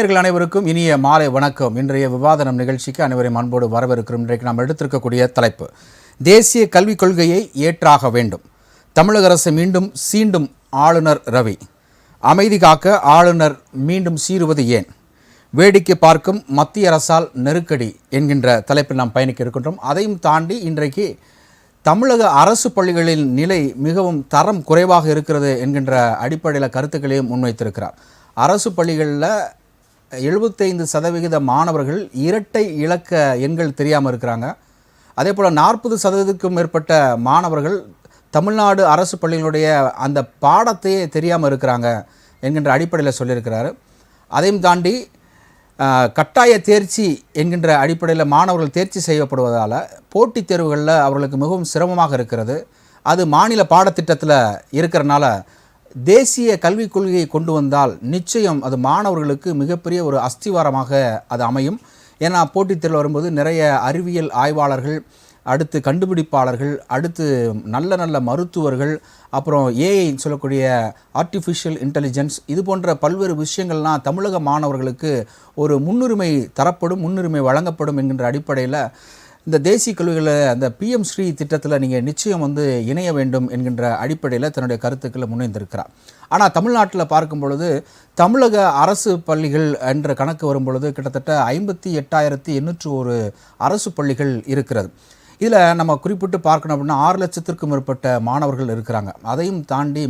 நேயர்கள் அனைவருக்கும் இனிய மாலை வணக்கம். இன்றைய விவாதனம் நிகழ்ச்சிக்கு அனைவரையும் அன்போடு வரவேற்கிறோம். இன்றைக்கு நாம் எடுத்திருக்கக்கூடிய தலைப்பு தேசிய கல்விக் கொள்கையை ஏற்றாக வேண்டும். தமிழக அரசு மீண்டும் சீண்டும் ஆளுநர் ரவி. அமைதி காக்க ஆளுநர் மீண்டும் சீறுவது ஏன்? வேடிக்கை பார்க்கும் மத்திய அரசால் நெருக்கடி என்கின்ற தலைப்பில் நாம் பயணிக்க இருக்கின்றோம். அதையும் தாண்டி இன்றைக்கு தமிழக அரசு பள்ளிகளின் நிலை மிகவும் தரம் குறைவாக இருக்கிறது என்கின்ற அடிப்படையில் கருத்துக்களையும் முன்வைத்திருக்கிறார். அரசு பள்ளிகளில் 75% மாணவர்கள் இரட்டை இலக்க எண்கள் தெரியாமல் இருக்கிறாங்க. அதே போல் 40%க்கும் மேற்பட்ட மாணவர்கள் தமிழ்நாடு அரசு பள்ளிகளுடைய அந்த பாடத்தையே தெரியாமல் இருக்கிறாங்க என்கின்ற அடிப்படையில் சொல்லியிருக்கிறாரு. அதையும் தாண்டி கட்டாய தேர்ச்சி என்கின்ற அடிப்படையில் மாணவர்கள் தேர்ச்சி செய்யப்படுவதால் போட்டித் தேர்வுகளில் அவர்களுக்கு மிகவும் சிரமமாக இருக்கிறது. அது மாநில பாடத்திட்டத்தில் இருக்கிறனால தேசிய கல்விக் கொள்கையை கொண்டு வந்தால் நிச்சயம் அது மாணவர்களுக்கு மிகப்பெரிய ஒரு அஸ்திவாரமாக அது அமையும். ஏன்னா போட்டித் தேர்வு வரும்போது நிறைய அறிவியல் ஆய்வாளர்கள், அடுத்து கண்டுபிடிப்பாளர்கள், அடுத்து நல்ல நல்ல மருத்துவர்கள், அப்புறம் ஏஐ சொல்லக்கூடிய ஆர்டிஃபிஷியல் இன்டெலிஜென்ஸ், இது போன்ற பல்வேறு விஷயங்கள்லாம் தமிழக மாணவர்களுக்கு ஒரு முன்னுரிமை தரப்படும், முன்னுரிமை வழங்கப்படும் என்கின்ற அடிப்படையில் இந்த தேசிய கல்விகளில் அந்த PM ஸ்ரீ திட்டத்தில் நீங்கள் நிச்சயம் இணைய வேண்டும் என்கின்ற அடிப்படையில் தன்னுடைய கருத்துக்களை முன்வைந்திருக்கிறார். ஆனால் தமிழ்நாட்டில் பார்க்கும் பொழுது தமிழக அரசு பள்ளிகள் என்ற கணக்கு வரும் பொழுது கிட்டத்தட்ட 58,801 அரசு பள்ளிகள் இருக்கிறது. இதில் நம்ம குறிப்பிட்டு பார்க்கணும் அப்படின்னா 6 லட்சத்திற்கும் மேற்பட்ட மாணவர்கள் இருக்கிறாங்க. அதையும் தாண்டி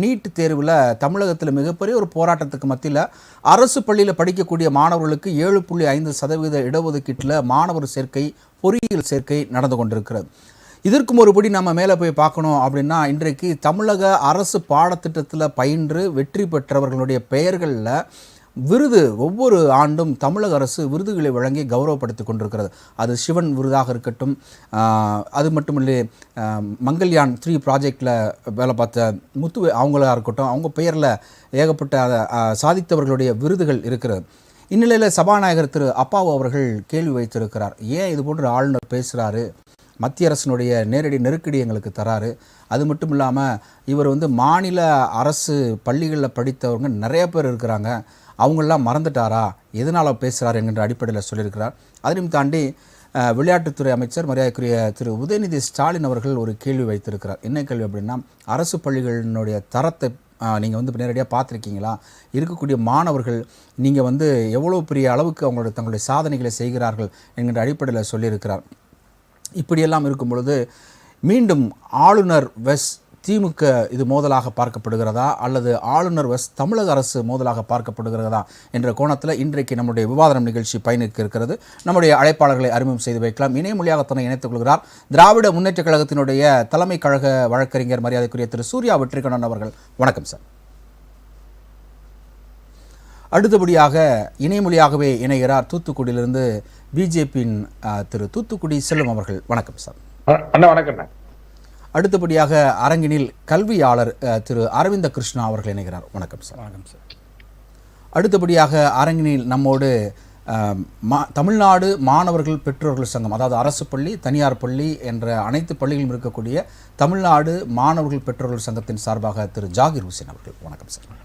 நீட் தேர்வில் தமிழகத்தில் மிகப்பெரிய ஒரு போராட்டத்துக்கு மத்தியில் அரசு பள்ளியில் படிக்கக்கூடிய மாணவர்களுக்கு 7.5% இடஒதுக்கீட்டில் மாணவர் சேர்க்கை, பொறியியல் சேர்க்கை நடந்து கொண்டிருக்கிறது. இதற்கும் ஒருபடி நம்ம மேலே போய் பார்க்கணும் அப்படின்னா இன்றைக்கு தமிழக அரசு பாடத்திட்டத்தில் பயின்று வெற்றி பெற்றவர்களுடைய பெயர்களில் விருது ஒவ்வொரு ஆண்டும் தமிழக அரசு விருதுகளை வழங்கி கௌரவப்படுத்தி கொண்டிருக்கிறது. அது சிவன் விருதாக இருக்கட்டும், அது மட்டுமில்லை மங்கள்யான் 3 ப்ராஜெக்டில் வேலை பார்த்த முத்து அவங்களாக இருக்கட்டும், அவங்க பெயரில் ஏகப்பட்ட சாதித்தவர்களுடைய விருதுகள் இருக்கிறது. இந்நிலையில் சபாநாயகர் திரு அப்பாவு அவர்கள் கேள்வி வைத்திருக்கிறார். ஏன் இது போன்ற ஆளுநர் பேசுகிறாரு? மத்திய அரசினுடைய நேரடி நெருக்கடி எங்களுக்கு தராரு. அது மட்டும் இல்லாமல் இவர் மாநில அரசு பள்ளிகளில் படித்தவங்க நிறைய பேர் இருக்கிறாங்க, அவங்களெலாம் மறந்துட்டாரா, எதனால் பேசுகிறார் என்கின்ற அடிப்படையில் சொல்லியிருக்கிறார். அதையும் தாண்டி விளையாட்டுத்துறை அமைச்சர் மரியாதைக்குரிய திரு உதயநிதி ஸ்டாலின் அவர்கள் ஒரு கேள்வி வைத்திருக்கிறார். என்ன கேள்வி அப்படின்னா, அரசு பள்ளிகளினுடைய தரத்தை நீங்கள் நேரடியாக பார்த்துருக்கீங்களா? இருக்கக்கூடிய மாணவர்கள் நீங்கள் எவ்வளோ பெரிய அளவுக்கு தங்களுடைய சாதனைகளை செய்கிறார்கள் என்கின்ற அடிப்படையில் சொல்லியிருக்கிறார். இப்படியெல்லாம் இருக்கும் பொழுது மீண்டும் ஆளுநர் வெஸ் திமுக இது மோதலாக பார்க்கப்படுகிறதா அல்லது ஆளுநர் வெஸ் தமிழக அரசு மோதலாக பார்க்கப்படுகிறதா என்ற கோணத்தில் இன்றைக்கு நம்முடைய விவாதனம் நிகழ்ச்சி பயணிக்க இருக்கிறது. நம்முடைய அழைப்பாளர்களை அறிமுகம் செய்து வைக்கலாம். இணைய மொழியாக தன்னை இணைத்துக் கொள்கிறார் திராவிட முன்னேற்ற கழகத்தினுடைய தலைமை கழக வழக்கறிஞர் மரியாதைக்குரிய திரு சூர்யா வெற்றிக்கண்ணன் அவர்கள். வணக்கம் சார். அடுத்தபடியாக இணையமொழியாகவே இணைகிறார் தூத்துக்குடியிலிருந்து பிஜேபியின் திரு தூத்துக்குடி செல்வம் அவர்கள். வணக்கம் சார். வணக்கம். அடுத்தபடியாக அரங்கினில் கல்வியாளர் திரு அரவிந்த கிருஷ்ணா அவர்கள் இணைகிறார். வணக்கம் சார். வணக்கம் சார். அடுத்தபடியாக அரங்கினில் நம்மோடு தமிழ்நாடு மாணவர்கள் பெற்றோர்கள் சங்கம், அதாவது அரசு பள்ளி, தனியார் பள்ளி என்ற அனைத்து பள்ளிகளும் இருக்கக்கூடிய தமிழ்நாடு மாணவர்கள் பெற்றோர்கள் சங்கத்தின் சார்பாக திரு ஜாகிர் ஹுசேன் அவர்கள். வணக்கம் சார்.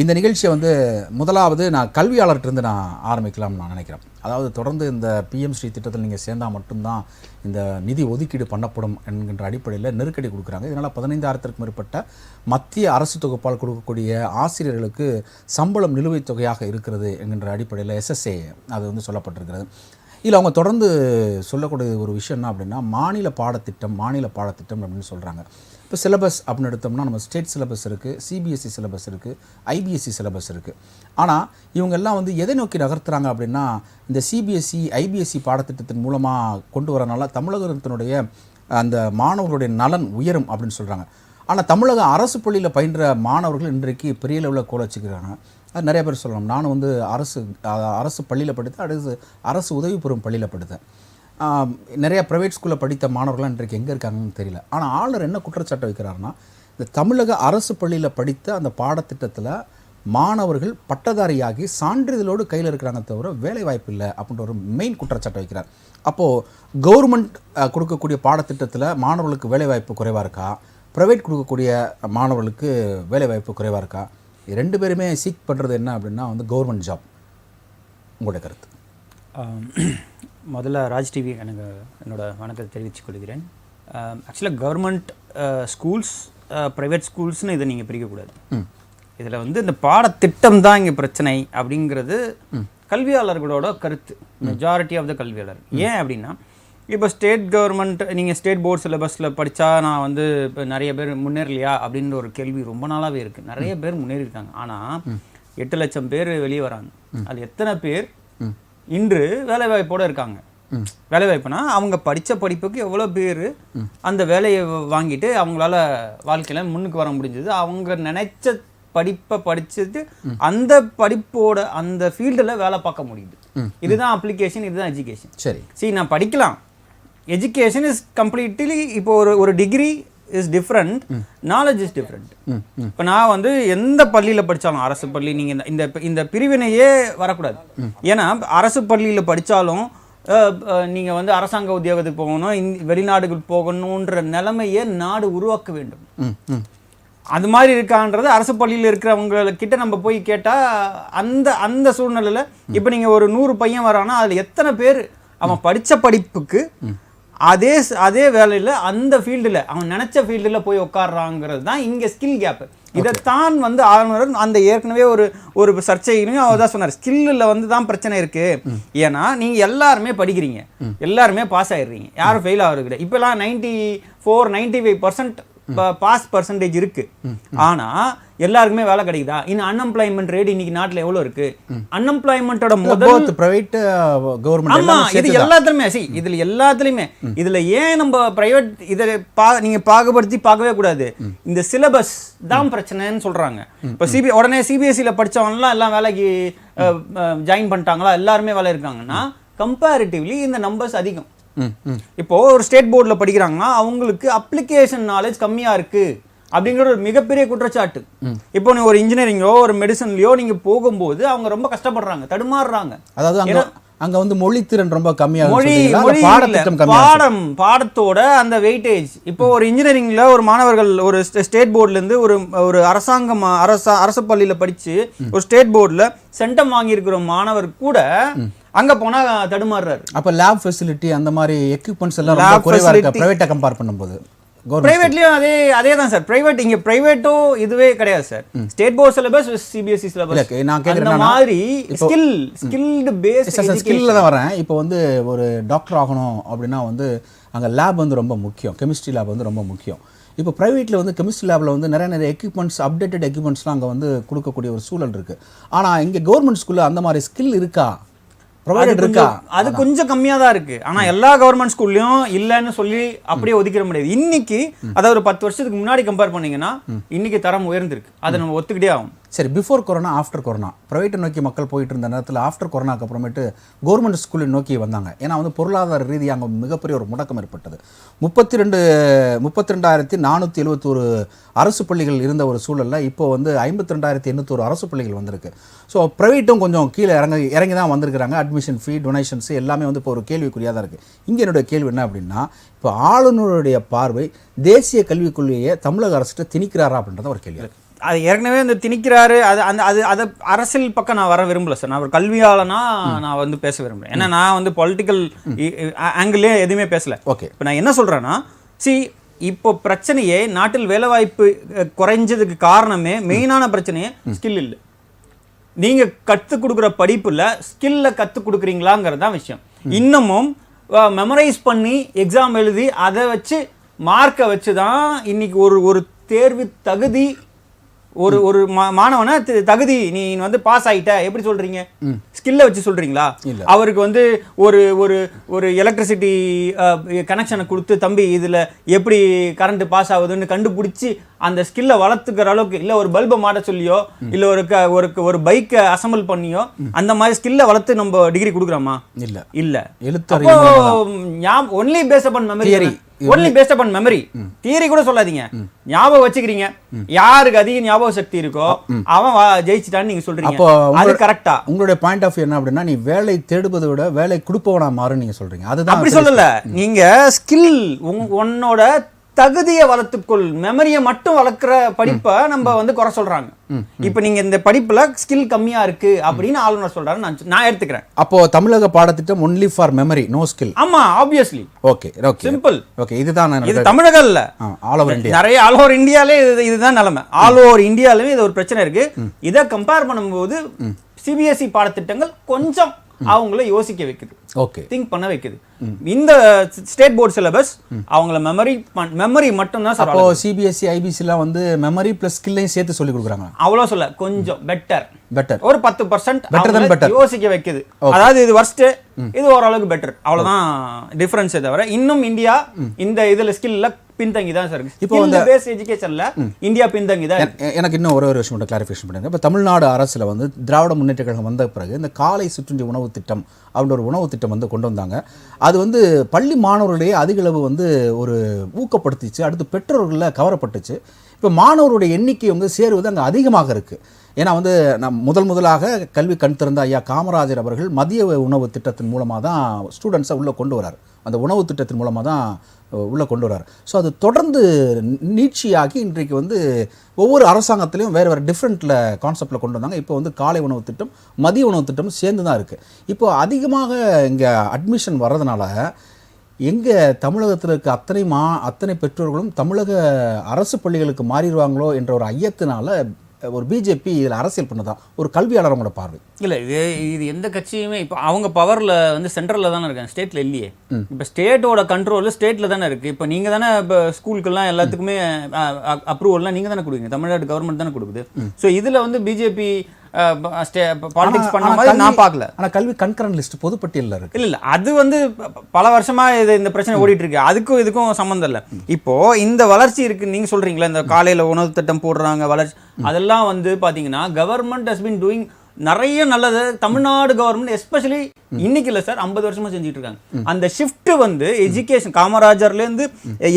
இந்த நிகழ்ச்சியை முதலாவது நான் கல்வியாளர்கிட்டருந்து நான் ஆரம்பிக்கலாம்னு நான் நினைக்கிறேன். அதாவது தொடர்ந்து இந்த PM ஸ்ரீ திட்டத்தில் நீங்கள் சேர்ந்தால் மட்டும்தான் இந்த நிதி ஒதுக்கீடு பண்ணப்படும் என்கின்ற அடிப்படையில் நெருக்கடி கொடுக்குறாங்க. இதனால் 15,000த்திற்கும் மேற்பட்ட மத்திய அரசு தொகுப்பால் கொடுக்கக்கூடிய ஆசிரியர்களுக்கு சம்பளம் நிலுவைத் தொகையாக இருக்கிறது என்கின்ற அடிப்படையில் SSA அது சொல்லப்பட்டிருக்கிறது. இதில் அவங்க தொடர்ந்து சொல்லக்கூடிய ஒரு விஷயம் என்ன அப்படின்னா, மாநில பாடத்திட்டம் அப்படின்னு சொல்கிறாங்க. இப்போ சிலபஸ் அப்படின்னு எடுத்தோம்னா நம்ம ஸ்டேட் சிலபஸ் இருக்குது, CBSE சிலபஸ் இருக்குது, IBSE சிலபஸ் இருக்குது. ஆனால் இவங்கெல்லாம் எதை நோக்கி நகர்த்துறாங்க அப்படின்னா, இந்த CBSE IBSE பாடத்திட்டத்தின் மூலமாக கொண்டு வரனால தமிழகத்தினுடைய அந்த மாணவர்களுடைய நலன் உயரும் அப்படின்னு சொல்கிறாங்க. ஆனால் தமிழக அரசு பள்ளியில் பயின்ற மாணவர்கள் இன்றைக்கு பெரிய லெவலில் கோல வச்சுக்கிறாங்க. அது நிறைய பேர் சொல்லலாம். நானும் அரசு பள்ளியில் படித்தேன், அடுத்து அரசு உதவி பெறும் பள்ளியில் படித்தேன். நிறைய ப்ரைவேட் ஸ்கூலில் படித்த மாணவர்கள்லாம் இன்றைக்கு எங்கே இருக்காங்கன்னு தெரியல. ஆனால் ஆளுநர் என்ன குற்றச்சாட்டு வைக்கிறாருன்னா, இந்த தமிழக அரசு பள்ளியில் படித்த அந்த பாடத்திட்டத்தில் மாணவர்கள் பட்டதாரியாகி சான்றிதழோடு கையில் இருக்கிறாங்க தவிர வேலை வாய்ப்பு இல்லை அப்படின்ற ஒரு மெயின் குற்றச்சாட்டு வைக்கிறார். அப்போது கவர்மெண்ட் கொடுக்கக்கூடிய பாடத்திட்டத்தில் மாணவர்களுக்கு வேலைவாய்ப்பு குறைவாக இருக்கா, ப்ரைவேட் கொடுக்கக்கூடிய மாணவர்களுக்கு வேலைவாய்ப்பு குறைவாக இருக்கா? 2 பேருமே சீக் பண்ணுறது என்ன அப்படின்னா வந்து கவர்மெண்ட் ஜாப். உங்களோட கருத்து? முதல்ல ராஜ் டிவி எனக்கு என்னோட வணக்கத்தை தெரிவித்துக் கொள்கிறேன். ஆக்சுவலாக கவர்மெண்ட் ஸ்கூல்ஸ் ப்ரைவேட் ஸ்கூல்ஸ்னு இதை நீங்கள் பிரிக்கக்கூடாது. இதில் வந்து இந்த பாடத்திட்டம் தான் இங்கே பிரச்சனை அப்படிங்கிறது கல்வியாளர்களோட கருத்து, மெஜாரிட்டி ஆஃப் த கல்வியாளர். ஏன் அப்படின்னா இப்போ ஸ்டேட் கவர்மெண்ட் நீங்கள் ஸ்டேட் போர்ட் சிலபஸில் படித்தா நான் வந்து இப்போ நிறைய பேர் முன்னேறலையா அப்படின்ற ஒரு கேள்வி ரொம்ப நாளாகவே இருக்குது. நிறைய பேர் முன்னேறியிருக்காங்க. ஆனால் 8 லட்சம் பேர் வெளியே வராங்க. அது எத்தனை பேர் இன்று வேலைவாய்ப்போடு இருக்காங்க? வேலைவாய்ப்புனா அவங்க படித்த படிப்புக்கு எவ்வளோ பேர் அந்த வேலையை வாங்கிட்டு அவங்களால வாழ்க்கையில் முன்னுக்கு வர முடிஞ்சது, அவங்க நினைச்ச படிப்பை படிச்சுட்டு அந்த படிப்போட அந்த ஃபீல்டில் வேலை பார்க்க முடியுது. இதுதான் அப்ளிகேஷன், இதுதான் எஜுகேஷன். சரி, நான் படிக்கலாம். எஜுகேஷன் இஸ் கம்ப்ளீட்லி இப்போ ஒரு degree is different, knowledge is different. இப்போ நான் வந்து எந்த பள்ளியில் படித்தாலும், அரசு பள்ளி, நீங்கள் இந்த பிரிவினையே வரக்கூடாது. ஏன்னா அரசு பள்ளியில் படித்தாலும் நீங்கள் வந்து அரசாங்க உத்தியோகத்துக்கு போகணும், வெளிநாடுகள் போகணுன்ற நிலைமையை நாடு உருவாக்க வேண்டும். அது மாதிரி இருக்கான்றது அரசு பள்ளியில் இருக்கிறவங்கக்கிட்ட நம்ம போய் கேட்டால் அந்த சூழ்நிலையில் இப்போ நீங்கள் ஒரு 100 பையன் வரானா அதில் எத்தனை பேர் அவன் படித்த படிப்புக்கு அதே வேலையில் அந்த ஃபீல்டில் அவன் நினச்ச ஃபீல்டில் போய் உட்காடுறாங்கிறது தான் இங்கே ஸ்கில் கேப்பு. இதைத்தான் வந்து ஆளுநர் அந்த ஏற்கனவே ஒரு சர்ச்சையிலையும் அவர் தான் சொன்னார், ஸ்கில்லில் வந்து தான் பிரச்சனை இருக்குது. ஏன்னா நீங்கள் எல்லாருமே படிக்கிறீங்க, எல்லாருமே பாஸ் ஆகிடுறீங்க, யாரும் ஃபெயில் ஆகிறது கிடையாது. இப்போலாம் 94-95% பாஸ் பர்சன்டேஜ் இருக்கு. ஆனா எல்லாருக்குமே வேலை கிடைக்குதா? இன்னும் அன்எம்ப்ளாய்மெண்ட் ரேட் இன்னைக்கு நாட்டில் எவ்வளோ இருக்கு? அன்எம்ப்ளாய்மெண்ட்டோட முதல் பிரைவேட் கவர்மெண்ட், ஆமா, இது எல்லாத்துலயுமே இதுல எல்லாத்துலயுமே இதுல ஏன் நம்ம பிரைவேட் இதை நீங்க பாகுபடுத்தி பார்க்கவே கூடாது. இந்த சிலபஸ் தான் பிரச்சனைன்னு சொல்றாங்க. இப்போ உடனே சிபிஎஸ்சியில் படிச்சவங்கலாம் எல்லாம் வேலைக்கு ஜாயின் பண்ணிட்டாங்களா, எல்லாருமே வேலை இருக்காங்கன்னா கம்பேரிட்டிவ்லி இந்த நம்பர்ஸ் அதிகம். இப்போ ஒரு ஸ்டேட் போர்டில் படிக்கிறாங்கன்னா அவங்களுக்கு அப்ளிகேஷன் நாலேஜ் கம்மியா இருக்கு அப்படிங்கிற ஒரு மிகப்பெரிய குற்றச்சாட்டு. இப்போ நீ ஒரு இன்ஜினியரிங்கோ ஒரு மெடிசன்லயோ நீங்க போகும்போது அவங்க ரொம்ப கஷ்டப்படுறாங்க, தடுமாறுறாங்க. அதாவது அங்க வந்து மொழி திறன் ரொம்ப கம்மியா, பாடத்தோட அந்த வெயிட்டேஜ். இப்போ ஒரு இன்ஜினியரிங்ல ஒரு மாணவர்கள் ஒரு ஸ்டேட் போர்ட்ல இருந்து ஒரு அரசு பள்ளியில படிச்சு ஒரு ஸ்டேட் போர்ட்ல சென்டம் வாங்கி இருக்கிற மாணவர் கூட அங்க போனா தடுமாறுறாரு. அப்ப லேப் ஃபெசிலிட்டி அந்த மாதிரி எக்யூப்மெண்ட்ஸ் எல்லாம் ரொம்ப குறைவா இருக்கு பிரைவேட்டை கம்பேர் பண்ணும்போது. பிரைவேட்லயும் அதே தான் சார். பிரைவேட் இங்க பிரைவேட்டோ இதுவே கிடையாது sir. State board syllabus, CBSE syllabus. நான் கேக்குறேன் மாதிரி ஸ்கில்டு பேஸ்ட் ஸ்கில்ல தான் வரேன். இப்போ வந்து ஒரு டாக்டர் ஆகணும் அப்படின்னா வந்து அங்க லேப் வந்து ரொம்ப முக்கியம், கெமிஸ்ட்ரி லேப் வந்து ரொம்ப முக்கியம். இப்போ ப்ரைவேட்டில் வந்து கெமிஸ்ட்ரி லேபில் வந்து நிறைய எக்யூப்மெண்ட்ஸ், அப்டேட்டட் எக்யூப்மெண்ட்ஸ்லாம் அங்கே வந்து கொடுக்கக்கூடிய ஒரு சூழல் இருக்குது. ஆனால் இங்கே கவர்மெண்ட் ஸ்கூலில் அந்த மாதிரி ஸ்கில் இருக்கா? அது கொஞ்சம் கம்மியா தான் இருக்கு. ஆனா எல்லா கவர்மெண்ட் ஸ்கூல்லயும் இல்லன்னு சொல்லி அப்படியே ஒதுக்கிட முடியாது. இன்னைக்கு அதாவது ஒரு 10 வருஷத்துக்கு முன்னாடி கம்பேர் பண்ணீங்கன்னா இன்னைக்கு தரம் உயர்ந்திருக்கு. அதை நம்ம ஒத்துக்கிட்டே ஆகும். சரி, பிஃபோர் கொரோனா, ஆஃப்டர் கொரோனா, ப்ரைவேட்டை நோக்கி மக்கள் போயிட்டு இருந்த நேரத்தில் ஆஃப்டர் கொரோனாக்கு அப்புறமேட்டு கவர்மெண்ட் ஸ்கூலை நோக்கி வந்தாங்க. ஏன்னா வந்து பொருளாதார ரீதியாக அங்கே மிகப்பெரிய ஒரு முடக்கம் ஏற்பட்டது. 32,471 அரசு பள்ளிகள் இருந்த ஒரு சூழலில் இப்போ வந்து 52,800 அரசு பள்ளிகள் வந்திருக்கு. ஸோ ப்ரைவேட்டும் கொஞ்சம் கீழே இறங்கி தான் வந்திருக்கிறாங்க. அட்மிஷன் ஃபீ, டொனேஷன்ஸ் எல்லாமே வந்து இப்போ ஒரு கேள்விக்குறியாக தான் இருக்குது. இங்கே என்னுடைய கேள்வி என்ன அப்படின்னா, இப்போ ஆளுநருடைய பார்வை தேசிய கல்விக் கொள்கையை தமிழக அரசு திணிக்கிறாரா அப்படின்றத ஒரு கேள்வி இருக்குது. அது ஏற்கனவே வந்து திணிக்கிறாரு. அதை அரசியல் பக்கம் நான் வர விரும்பல சார். நான் ஒரு கல்வியாளனா நான் வந்து பேச விரும்புகிறேன். ஏன்னா நான் வந்து பொலிட்டிக்கல் ஆங்கிள்லேயே எதுவுமே பேசல. ஓகே, இப்போ நான் என்ன சொல்கிறேன்னா, இப்போ பிரச்சனையே நாட்டில் வேலைவாய்ப்பு குறைஞ்சதுக்கு காரணமே மெயினான பிரச்சனையே ஸ்கில் இல்லை. நீங்கள் கற்றுக் கொடுக்குற படிப்பில் ஸ்கில்ல கற்றுக் கொடுக்குறீங்களாங்கிறது தான் விஷயம். இன்னமும் மெமரைஸ் பண்ணி எக்ஸாம் எழுதி அதை வச்சு மார்க்கை வச்சு தான் இன்னைக்கு ஒரு தேர்வு தகுதி ஒரு மாணவனை தகுதி நீ வந்து பாஸ் ஆகிட்ட எப்படி சொல்றீங்க? ஸ்கில்லை வச்சு சொல்றீங்களா? அவருக்கு வந்து ஒரு எலக்ட்ரிசிட்டி கனெக்ஷனை கொடுத்து தம்பி இதில் எப்படி கரண்ட் பாஸ் ஆகுதுன்னு கண்டுபிடிச்சி அந்த ஸ்கில்லை வளர்த்துக்கிற அளவுக்கு, இல்லை ஒரு பல்பை மாட்ட சொல்லியோ இல்லை ஒரு பைக்கை அசம்பிள் பண்ணியோ அந்த மாதிரி ஸ்கில்லை வளர்த்து நம்ம டிகிரி கொடுக்குறோமா? இல்லை. Only based upon memory. Only based upon memory. Theory கூட சொல்லாதீங்க, ஞாபகம் வச்சுக்கிறீங்க. யாருக்கு அதிக ஞாபக சக்தி இருக்கோ அவன் ஜெயிச்சிட்டான்னு நீங்க சொல்றீங்க. அது கரெக்டா? உங்களுடைய பாயிண்ட் ஆஃப் வியூ என்ன அப்படின்னா, நீ வேலை தேடுவதை விட வேலை கொடுப்பவனா மாறு நீங்க சொல்றீங்க. அதுதான் அப்படி சொல்லல. நீங்க ஸ்கில் உன்னோட தகுதியை வளர்த்துக்கொள், மெமரியை மட்டும் வளர்க்குற படிப்பை நம்ம வந்து குறை சொல்றாங்க. இப்போ நீங்க இந்த படிப்புல ஸ்கில் கம்மியா இருக்கு அப்படின்னு ஆளுநர் சொல்றாரு, நான் எடுத்துக்கிறேன். அப்போ தமிழக பாடத்திட்டம் only for memory, no skill. ஆமா, obviously. Okay okay, simple. Okay, இதுதான் இது தமிழகம் இல்ல, ஆல் ஓவர் இந்தியா. நிறைய ஆல் ஓவர் இந்தியாலே இதுதான் நிலைமை. ஆல் ஓவர் இந்தியாலுமே இது ஒரு பிரச்சனை இருக்கு. இதை கம்பேர் பண்ணும்போது சிபிஎஸ்இ பாடத்திட்டங்கள் கொஞ்சம் அவங்கள யோசிக்க வைக்குது, ஓகே, திங்க் பண்ண வைக்குது. இந்த ஸ்டேட் போர்ட் சிலபஸ் அவங்கள மெமரி மட்டும் தான். அப்போ சிபிஎஸ்இ ஐபிசிலாம் வந்து மெமரி பிளஸ் ஸ்கில்லையும் சேர்த்து சொல்லி கொடுக்குறாங்க. அவ்வளோ சொல்ல, கொஞ்சம் பெட்டர் ஒரு 10% யோசிக்க வைக்குது. அதாவது இது வர்ஸ்ட், இது ஓரளவுக்கு பெட்டர், அவ்வளவுதான் டிஃபரன்ஸ். தவிர இன்னும் இந்தியா இந்த இதுல ஸ்கில்ல பின்தங்கி தான் சார். இப்போ இந்த பேஸ் எஜுகேஷன்ல இந்தியா பின்தங்கி தான். எனக்கு இன்னும் ஒரு விஷயம் மட்டும் கிளாரிஃபிகேஷன் பண்ணுங்க. இப்போ தமிழ்நாடு அரசுல வந்து திராவிட முன்னேற்ற கழகம் வந்த பிறகு இந்த காலை சிற்றுண்டி உணவு திட்டம் அப்படின்ற ஒரு உணவு திட்டம் வந்து கொண்டு வந்தாங்க. அது வந்து பள்ளி மாணவர்களுடைய அதிக அளவு வந்து ஒரு ஊக்கப்படுத்திச்சு, அடுத்து பெற்றோர்களில் கவரப்பட்டுச்சு. இப்போ மாணவருடைய எண்ணிக்கை வந்து சேருவது அங்கே அதிகமாக இருக்குது. ஏன்னா வந்து முதலாக கல்வி கண் திறந்த ஐயா காமராஜர் அவர்கள் மதிய உணவு திட்டத்தின் மூலமாக தான் ஸ்டூடெண்ட்ஸை உள்ளே கொண்டு வரார். அந்த உணவு திட்டத்தின் மூலமாக தான் உள்ளே கொண்டு வரார். ஸோ அது தொடர்ந்து நீட்சியாகி இன்றைக்கு வந்து ஒவ்வொரு அரசாங்கத்திலையும் வேறு டிஃப்ரெண்ட்டில் கான்செப்டில் கொண்டு வந்தாங்க. இப்போ வந்து காலை உணவு திட்டம், மதிய உணவு திட்டம் சேர்ந்து தான் இருக்குது. இப்போ அதிகமாக இங்கே அட்மிஷன் வர்றதுனால எங்கே தமிழகத்தில் இருக்க அத்தனை பெற்றோர்களும் தமிழக அரசு பள்ளிகளுக்கு மாறிடுவாங்களோ என்ற ஒரு ஐயத்தினால ஒரு பிஜேபி இதில் அரசியல் பண்ணதான் ஒரு கல்வியாளரோட பார்வை. இல்லை, இது எந்த கட்சியுமே இப்போ அவங்க பவரில் வந்து சென்ட்ரலில் தானே இருக்காங்க, ஸ்டேட்டில் இல்லையே. இப்போ ஸ்டேட்டோட கண்ட்ரோல் ஸ்டேட்டில் தானே இருக்குது. இப்போ நீங்கள் தானே இப்போ ஸ்கூலுக்கெல்லாம் எல்லாத்துக்குமே அப்ரூவல்லாம் நீங்கள் தானே கொடுக்குங்க, தமிழ்நாடு கவர்மெண்ட் தானே கொடுக்குது. ஸோ இதில் வந்து பிஜேபி பாலிடிக்ஸ் பண்ண மாதிரி நான் பார்க்கல. ஆனால் கல்வி கன்கரண்ட் லிஸ்ட் பொதுப்பட்டியலில் இருக்கு. இல்லை, அது வந்து பல வருஷமா இந்த பிரச்சனை ஓடிட்டு இருக்கு. அதுக்கும் இதுக்கும் சம்மந்தம் இல்லை. இப்போ இந்த வளர்ச்சி இருக்கு நீங்க சொல்றீங்களா, இந்த காலையில உணவு திட்டம் போடுறாங்க, வளர்ச்சி, அதெல்லாம் வந்து பாத்தீங்கன்னா கவர்மெண்ட் ஹஸ் பீன் டூயிங் நிறைய நல்லது. தமிழ்நாடு கவர்மெண்ட் எஸ்பெஷலி இன்னைக்கு இல்லை சார், 50 வருஷமா செஞ்சுட்டு இருக்காங்க. அந்த ஷிஃப்ட் வந்து எஜுகேஷன் காமராஜர்லேருந்து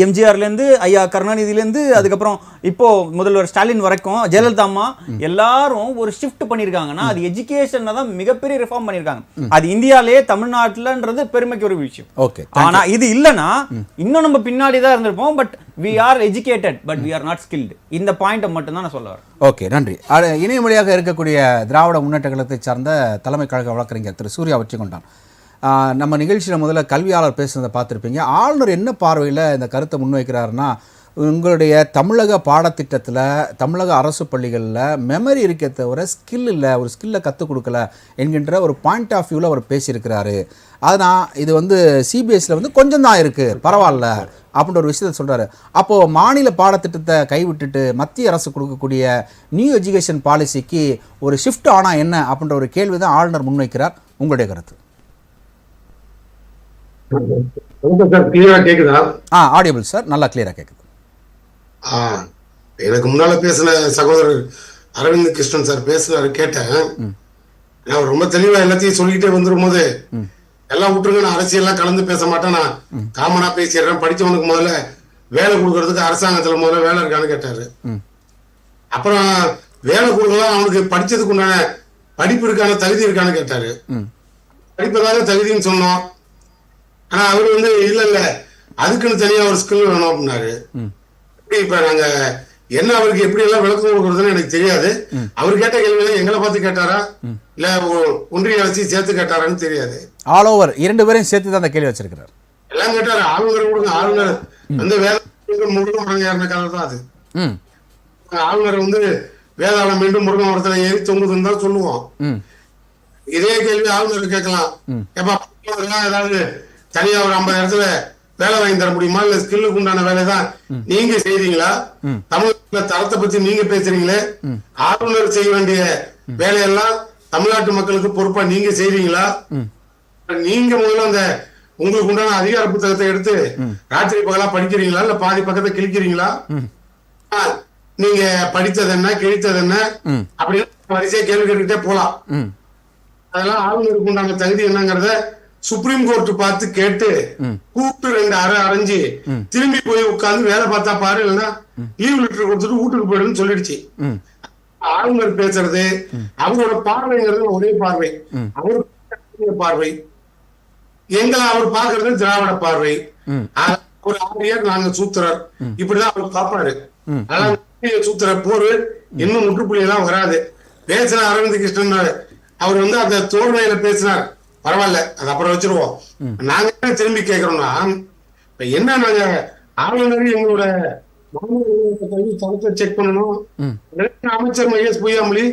எம்ஜிஆர்லேருந்து ஐயா கருணாநிதியிலேருந்து அதுக்கப்புறம் இப்போ முதல்வர் ஸ்டாலின் வரைக்கும் ஜெயலலிதா அம்மா எல்லாரும் ஒரு ஷிஃப்ட் பண்ணியிருக்காங்கன்னா அது எஜுகேஷன் தான் மிகப்பெரிய ரிஃபார்ம் பண்ணியிருக்காங்க. அது இந்தியாவிலேயே தமிழ்நாட்டில்ன்றது பெருமைக்கு ஒரு விஷயம். ஓகே, ஆனா இது இல்லைன்னா இன்னும் நம்ம பின்னாடி தான் இருந்திருப்போம். But we are educated but we are not skilled. இந்த பாயிண்ட்டை மட்டும் தான் நான் சொல்ல வரேன். ஓகே, நன்றி. இணையமொழியாக இருக்கக்கூடிய திராவிட முன்னேற்ற கழகத்தை சார்ந்த தலைமை கழக வழக்கறிஞர் திரு சூர்யா வச்சுக்கொண்டான். நம்ம நிகழ்ச்சியில் முதல்ல கல்வியாளர் பேசுனதை பார்த்துருப்பீங்க. ஆளுநர் என்ன பார்வையில் இந்த கருத்தை முன்வைக்கிறாருன்னா, உங்களுடைய தமிழக பாடத்திட்டத்தில் தமிழக அரசு பள்ளிகளில் மெமரி இருக்கே தவிர ஸ்கில் இல்லை, ஒரு ஸ்கில்லை கற்றுக் கொடுக்கல என்கின்ற ஒரு பாயிண்ட் ஆஃப் வியூவில் அவர் பேசியிருக்கிறாரு. அதனால் இது வந்து சிபிஎஸ்சியில் வந்து கொஞ்சம் தான் இருக்குது, பரவாயில்ல அப்படின்ற ஒரு விஷயத்தை சொல்கிறாரு. அப்போது மாநில பாடத்திட்டத்தை கைவிட்டுட்டு மத்திய அரசு கொடுக்கக்கூடிய நியூ எஜுகேஷன் பாலிசிக்கு ஒரு ஷிஃப்ட் ஆனால் என்ன அப்படின்ற ஒரு கேள்வி தான் ஆளுநர் முன்வைக்கிறார். உங்களுடைய கருத்து? ஆடியபிள் சார், நல்லா கிளியராக கேட்குது. எனக்கு முன்னால பேசின சகோதரர் அரவிந்த் கிருஷ்ணன் சார் பேசுறாரு, கேட்டேன். நான் ரொம்ப தெளிவா எல்லாத்தையும் சொல்லிக்கிட்டே வந்துடும் போது எல்லாம் விட்டுருங்க, நான் அரசியல்லாம் கலந்து பேச மாட்டேன், நான் காமனா பேசிடுறேன், படிச்சவனுக்கு முதல்ல வேலை கொடுக்கறதுக்கு அரசாங்கத்துல முதல்ல வேலை இருக்கான்னு கேட்டாரு. அப்புறம் வேலை கொடுக்கலாம், அவனுக்கு படிச்சதுக்கு உண்டான படிப்பு இருக்கான தகுதி இருக்கான்னு கேட்டாரு. படிப்பதாக தகுதின்னு சொன்னோம். ஆனா அவரு வந்து இல்ல அதுக்குன்னு தனியா ஒரு ஸ்கில் வேணும் அப்படின்னாரு. இப்ப நாங்க என்ன அவருக்கு எப்படி எல்லாம் விளக்கம் கொடுக்கறதுன்னு எனக்கு தெரியாது. அவர் கேட்ட கேள்வியில எங்களை பார்த்து கேட்டாரா இல்ல ஒன்றிய அரசு சேர்த்து கேட்டாரான்னு தெரியாது. ஆல் ஓவர் 2 பேரையும் சேர்த்து தான் அந்த கேள்வி வச்சிருக்கிறார். எல்லாம் கேட்டாரு. ஆளுநர் கொடுங்க, ஆளுநர் வந்து வேத முருகன் ஏறின கதை தான் அது. ஆளுநர் வந்து வேதாளம் மீண்டும் முருகன் மரத்துல ஏறி தொங்குதுன்னு தான் சொல்லுவோம். இதே கேள்வி ஆளுநர் கேட்கலாம், எப்ப ஏதாவது தனியா ஒரு 50 இடத்துல வேலை வாங்கி தர முடியுமா, இல்ல ஸ்கில்லுக்கு உண்டான வேலை தான் நீங்க செய்றீங்களா, தமிழ்நாட்டுல தரத்தை பத்தி நீங்க பேசுறீங்களே, ஆளுநர் செய்ய வேண்டிய வேலையெல்லாம் தமிழ்நாட்டு மக்களுக்கு பொறுப்பா நீங்க செய்றீங்களா, நீங்க முதல்ல அந்த உங்களுக்கு உண்டான அதிகார புத்தகத்தை எடுத்து ராத்திரி பகலா படிக்கிறீங்களா, இல்ல பாதி பக்கத்தை கிழிக்கிறீங்களா, நீங்க படித்தது என்ன கிழித்தது என்ன அப்படின்னு வரிசையா கேள்வி கேட்டுக்கிட்டே போலாம். அதெல்லாம் ஆளுநருக்கு உண்டான தகுதி என்னங்கிறத சுப்ரீம் கோர்ட் பார்த்து கேட்டு கூப்பிட்டு 2 அரை அரைஞ்சு திரும்பி போய் உட்கார்ந்து வேலை பார்த்தா பாரு, இல்லைன்னா லீவ் லெட்டர் கொடுத்துட்டு வீட்டுக்கு போயிடுன்னு சொல்லிடுச்சு. ஆளுநர் பேசுறது அவரோட பார்வைங்கிறது ஒரே பார்வை, அவர் பார்வை, எங்களை அவர் பார்க்கறது திராவிட பார்வை. ஒரு ஆரியர், நாங்க சூத்திரர், இப்படிதான் அவர் பார்ப்பாரு. அதனால சூத்திரர் போரு இன்னும் முற்றுப்புள்ளி எல்லாம் வராது. பேசின அரவிந்த் கிருஷ்ணன் அவர் வந்து அந்த தோல்மையில பேசினார், பரவாயில்ல, அது அப்புறம் வச்சிருவோம். நாங்க என்ன திரும்பி கேட்கிறோம்னா, இப்ப என்ன, நாங்க ஆளுநர் எங்களோட தரத்தை செக் பண்ணணும். அமைச்சர் மகேஷ் பொய்யாமொழி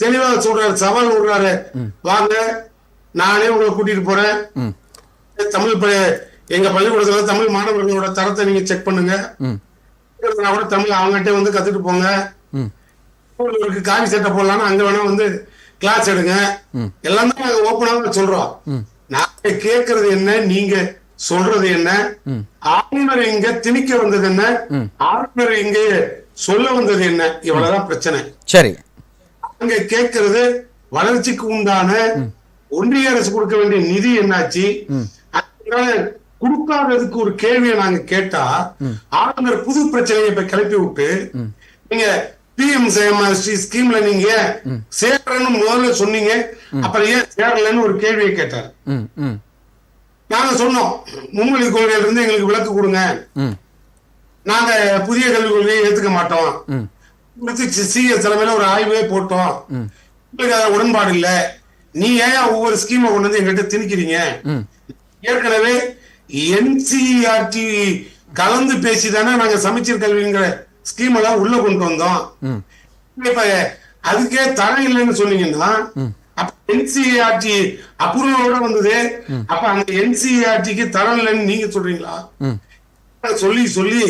தெளிவா சொல்றாரு, சவால் விடுறாரு, வாங்க நானே உங்களை கூட்டிட்டு போறேன், தமிழ் எங்க பள்ளிக்கூடத்துல தமிழ் மாணவர்களோட தரத்தை நீங்க செக் பண்ணுங்க, கூட தமிழ் அவங்ககிட்ட வந்து கத்துட்டு போங்க, உங்களுக்கு காவி சட்டை போடலாம்னு அங்க வேணா வந்து கிளாஸ் எடுங்க, எல்லாம் தான் நாங்க ஓப்பனாக சொல்றோம். நாங்க கேட்கறது என்ன, நீங்க சொல்றது என்ன, ஆளுநர் இங்க திணிக்க வந்தது என்ன, ஆளுநர் இங்க சொல்ல வந்தது என்ன, இவ்வளவுதான் பிரச்சனை. சரி, அங்க கேட்கறது வளர்ச்சிக்கு உண்டான ஒன்றிய அரசு கொடுக்க வேண்டிய நிதி என்னாச்சு, கொடுக்காததுக்கு ஒரு கேள்வியை நாங்க கேட்டா ஆளுநர் புது பிரச்சனையை இப்ப கிளப்பி விட்டு, நீங்க PM ஸ்கீம்ல நீங்க சேர்றன்னு முதல்ல சொன்னீங்க, அப்புறம் ஏன் சேரலன்னு ஒரு கேள்வியை கேட்டார். நாங்க சொன்னோம், மும்மொழி கொள்கையில இருந்து எங்களுக்கு விலக்கு கொடுங்க, நாங்க புதிய கல்விக் கொள்கையை ஏத்துக்க மாட்டோம், CS தலைமையில ஒரு ஆய்வே போட்டோம், உங்களுக்கு அது உடன்பாடு இல்ல, நீ ஏன் ஒவ்வொரு ஸ்கீமை கொண்டு வந்து எங்கிட்ட திணிக்கிறீங்க, ஏற்கனவே NCERT கலந்து பேசிதானே நாங்க சமச்சீர் கல்விங்கிற ஸ்கீம் எல்லாம் உள்ள கொண்டு வந்தோம். இப்ப அதுக்கே தரம் இல்லைன்னு சொன்னீங்கன்னா அப்ப NCERT அப்ரூவலோட வந்தது, அப்ப அந்த NCERTக்கு தரம் இல்லைன்னு நீங்க சொல்றீங்களா? சொல்லி சொல்லி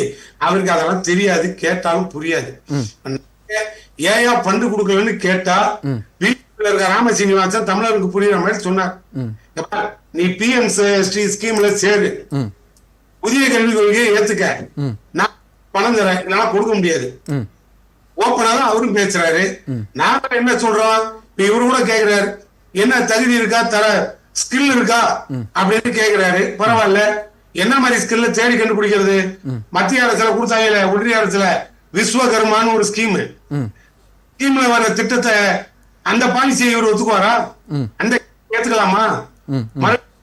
அவருக்கு அதெல்லாம் தெரியாது, கேட்டாலும் புரியாது. ஏயா பண்டு கொடுக்கலன்னு கேட்டா வீட்டுல இருக்க ராம சீனிவாசன் தமிழருக்கு புரியுற மாதிரி சொன்னார், நீ PMST ஸ்கீம்ல சேரு, புதிய கல்விக் கொள்கையை ஏத்துக்க, நான் பணம் தரேன், என்னால கொடுக்க முடியாது, ஓப்பனாதான் அவரும் பேசுறாரு. நாம என்ன சொல்றோம், இப்ப இவரு கூட கேக்குறாரு, என்ன தகுதி இருக்கா, தர ஸ்கில் இருக்கா அப்படின்னு கேக்குறாரு. பரவாயில்ல, என்ன மாதிரி ஸ்கில்ல தேடி கண்டுபிடிக்கிறது? மத்திய அரசுல கொடுத்தாங்கல, ஒன்றிய அரசுல விஸ்வகர்மான்னு ஒரு ஸ்கீம்ல வர திட்டத்தை, அந்த பாலிசியை இவர் ஒத்துக்குவாரா? அந்த ஏத்துக்கலாமா?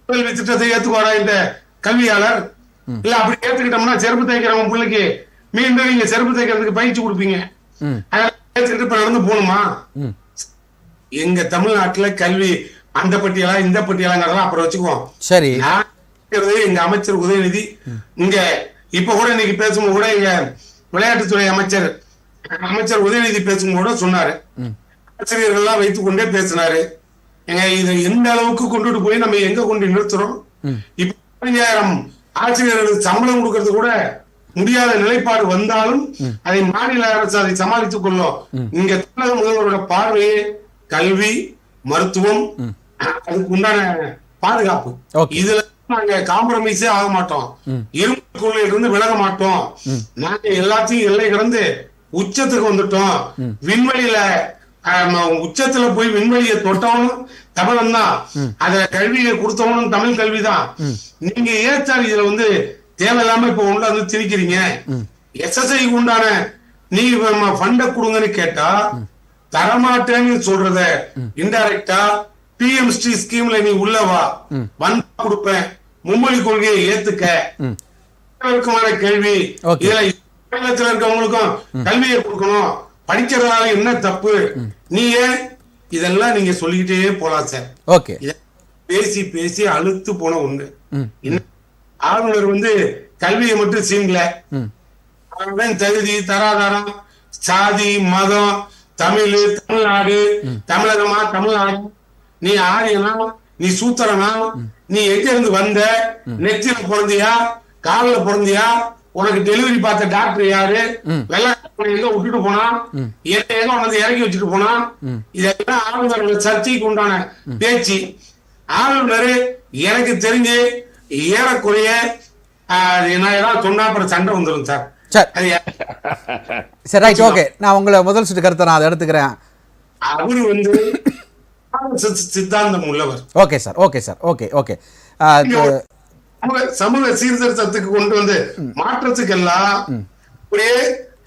கல்வி திட்டத்தை ஏத்துக்குவாரா இந்த கல்வியாளர்? இல்ல அப்படி ஏத்துக்கிட்டோம்னா செருப்பு தைக்கிறவங்க பிள்ளைக்கு மீண்டும் நீங்க செருப்பு தைக்கிறதுக்கு பயிற்சி கொடுப்பீங்க, ஏத்துக்கிட்டு இப்ப நடந்து போகணுமா? எங்க தமிழ்நாட்டுல கல்வி அந்த பட்டியலா இந்த பட்டியலாங்கிறதெல்லாம் அப்புறம் வச்சுக்குவோம். சரி, எங்க அமைச்சர் உதயநிதி இங்க இப்ப கூட இன்னைக்கு பேசும்போது கூட எங்க விளையாட்டுத்துறை அமைச்சர் உதயநிதி பேசும்போது கூட சொன்னாரு, ஆசிரியர்கள் எல்லாம் வைத்துக் கொண்டே பேசினாரு, இதை எந்த அளவுக்கு கொண்டுட்டு போய் நம்ம எங்க கொண்டு நிறுத்துறோம்? இப்ப 15,000 ஆசிரியர்களுக்கு சம்பளம் கொடுக்கறது கூட முடியாத நிலைப்பாடு வந்தாலும் அதை மாநில அரசு அதை சமாளித்துக் கொள்ளும். இங்க தமிழக முதல்வரோட பார்வையே கல்வி, மருத்துவம், அதுக்கு உண்டான பாதுகாப்பு, இதுல நாங்க காம்ப்ரமைஸே ஆக மாட்டோம், இரும்பு கொள்கையில இருந்து விலக மாட்டோம், நாங்க எல்லாத்தையும் எல்லை கடந்து உச்சத்துக்கு வந்துட்டோம், விண்வெளியில உச்சத்துல போய் விண்வெளியை தொட்டவனும் தமிழன் தான், அதுல கல்வியை கொடுத்தவனும் தமிழ் கல்விதான். நீங்க ஏன் சார் இதுல வந்து தேவையில்லாம இப்ப உள்ள வந்து திணிக்கிறீங்க? SSI உண்டான நீ ஃபண்ட கொடுங்கன்னு கேட்டா தரமாட்டேன்னு சொல்றத இன்டைரக்டா PMST ஸ்கீம்ல நீ உள்ளவா வந்து கொடுப்பேன், மும்மொழி கொள்கையை ஏத்துக்க, கேள்வி இதுல மாநிலத்தில் இருக்கவங்களுக்கும் கல்வியை கொடுக்கணும், படிக்கிறதால என்ன தப்பு, நீ ஏன் இதெல்லாம் நீங்க சொல்லிக்கிட்டே போலாம் சார். ஓகே, பேசி பேசி அழுத்து போன ஒண்ணு. ஆளுநர் வந்து கல்வியை மட்டும் சீங்கல, தகுதி, தராதாரம், சாதி, மதம், தமிழ், தமிழ்நாடு, தமிழகமா, தமிழ்நாடு, நீ ஆரியனா, நீ சூத்திரனா, நீ எங்க இருந்து வந்த, நெத்தில பிறந்தியா, காலில் பிறந்தியா, உனக்கு டெலிவரி பார்த்த டாக்டர் யாரு, வெள்ள எங்க விட்டுட்டு போனா, எங்க வந்து இறக்கி வச்சுட்டு போனா, இதெல்லாம் ஆளுநர்கள் சர்ச்சைக்கு உண்டான பேச்சு. ஆளுநர் எனக்கு தெரிஞ்சு ஏறக்குறைய நான் ஏதாவது சொன்னா அப்புறம் சண்டை வந்துடும் சார். சரி, ரைட், ஓகே, நான் உங்களை முதல் சுட்டு கருத்தை நான் அதை எடுத்துக்கிறேன். அவரு வந்து சித்தாந்தம் உள்ளவர். Okay sir, okay sir, okay okay. சமூக சீர்திருத்தத்துக்கு கொண்டு வந்து மாற்றத்துக்கெல்லாம் ஒரே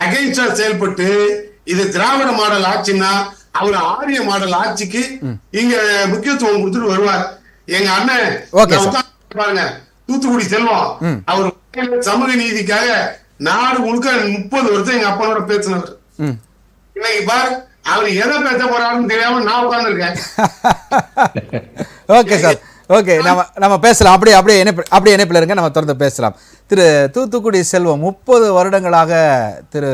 அகைன்ஸ்டா செயல்பட்டு இது திராவிட மாடல் ஆட்சின்னா அவர் ஆரிய மாடல் ஆட்சிக்கு இங்க முக்கியத்துவம் கொடுத்துட்டு வருவார். எங்க அண்ணன் பாருங்க, தூத்துக்குடி செல்வம், அவர் சமூக நீதிக்காக நாடு முழுக்க 30 வருஷம் எங்க அப்பனோட பேசினவர். இன்னைக்கு பாரு அவர் எதை பேச போறாருன்னு தெரியாம நான் உட்கார்ந்துருக்கேன். ஓகே சார், ஓகே, நம்ம பேசலாம். அப்படியே இணைப்பில் இருங்க, நம்ம தொடர்ந்து பேசலாம். திரு தூத்துக்குடி செல்வம், 30 வருடங்களாக திரு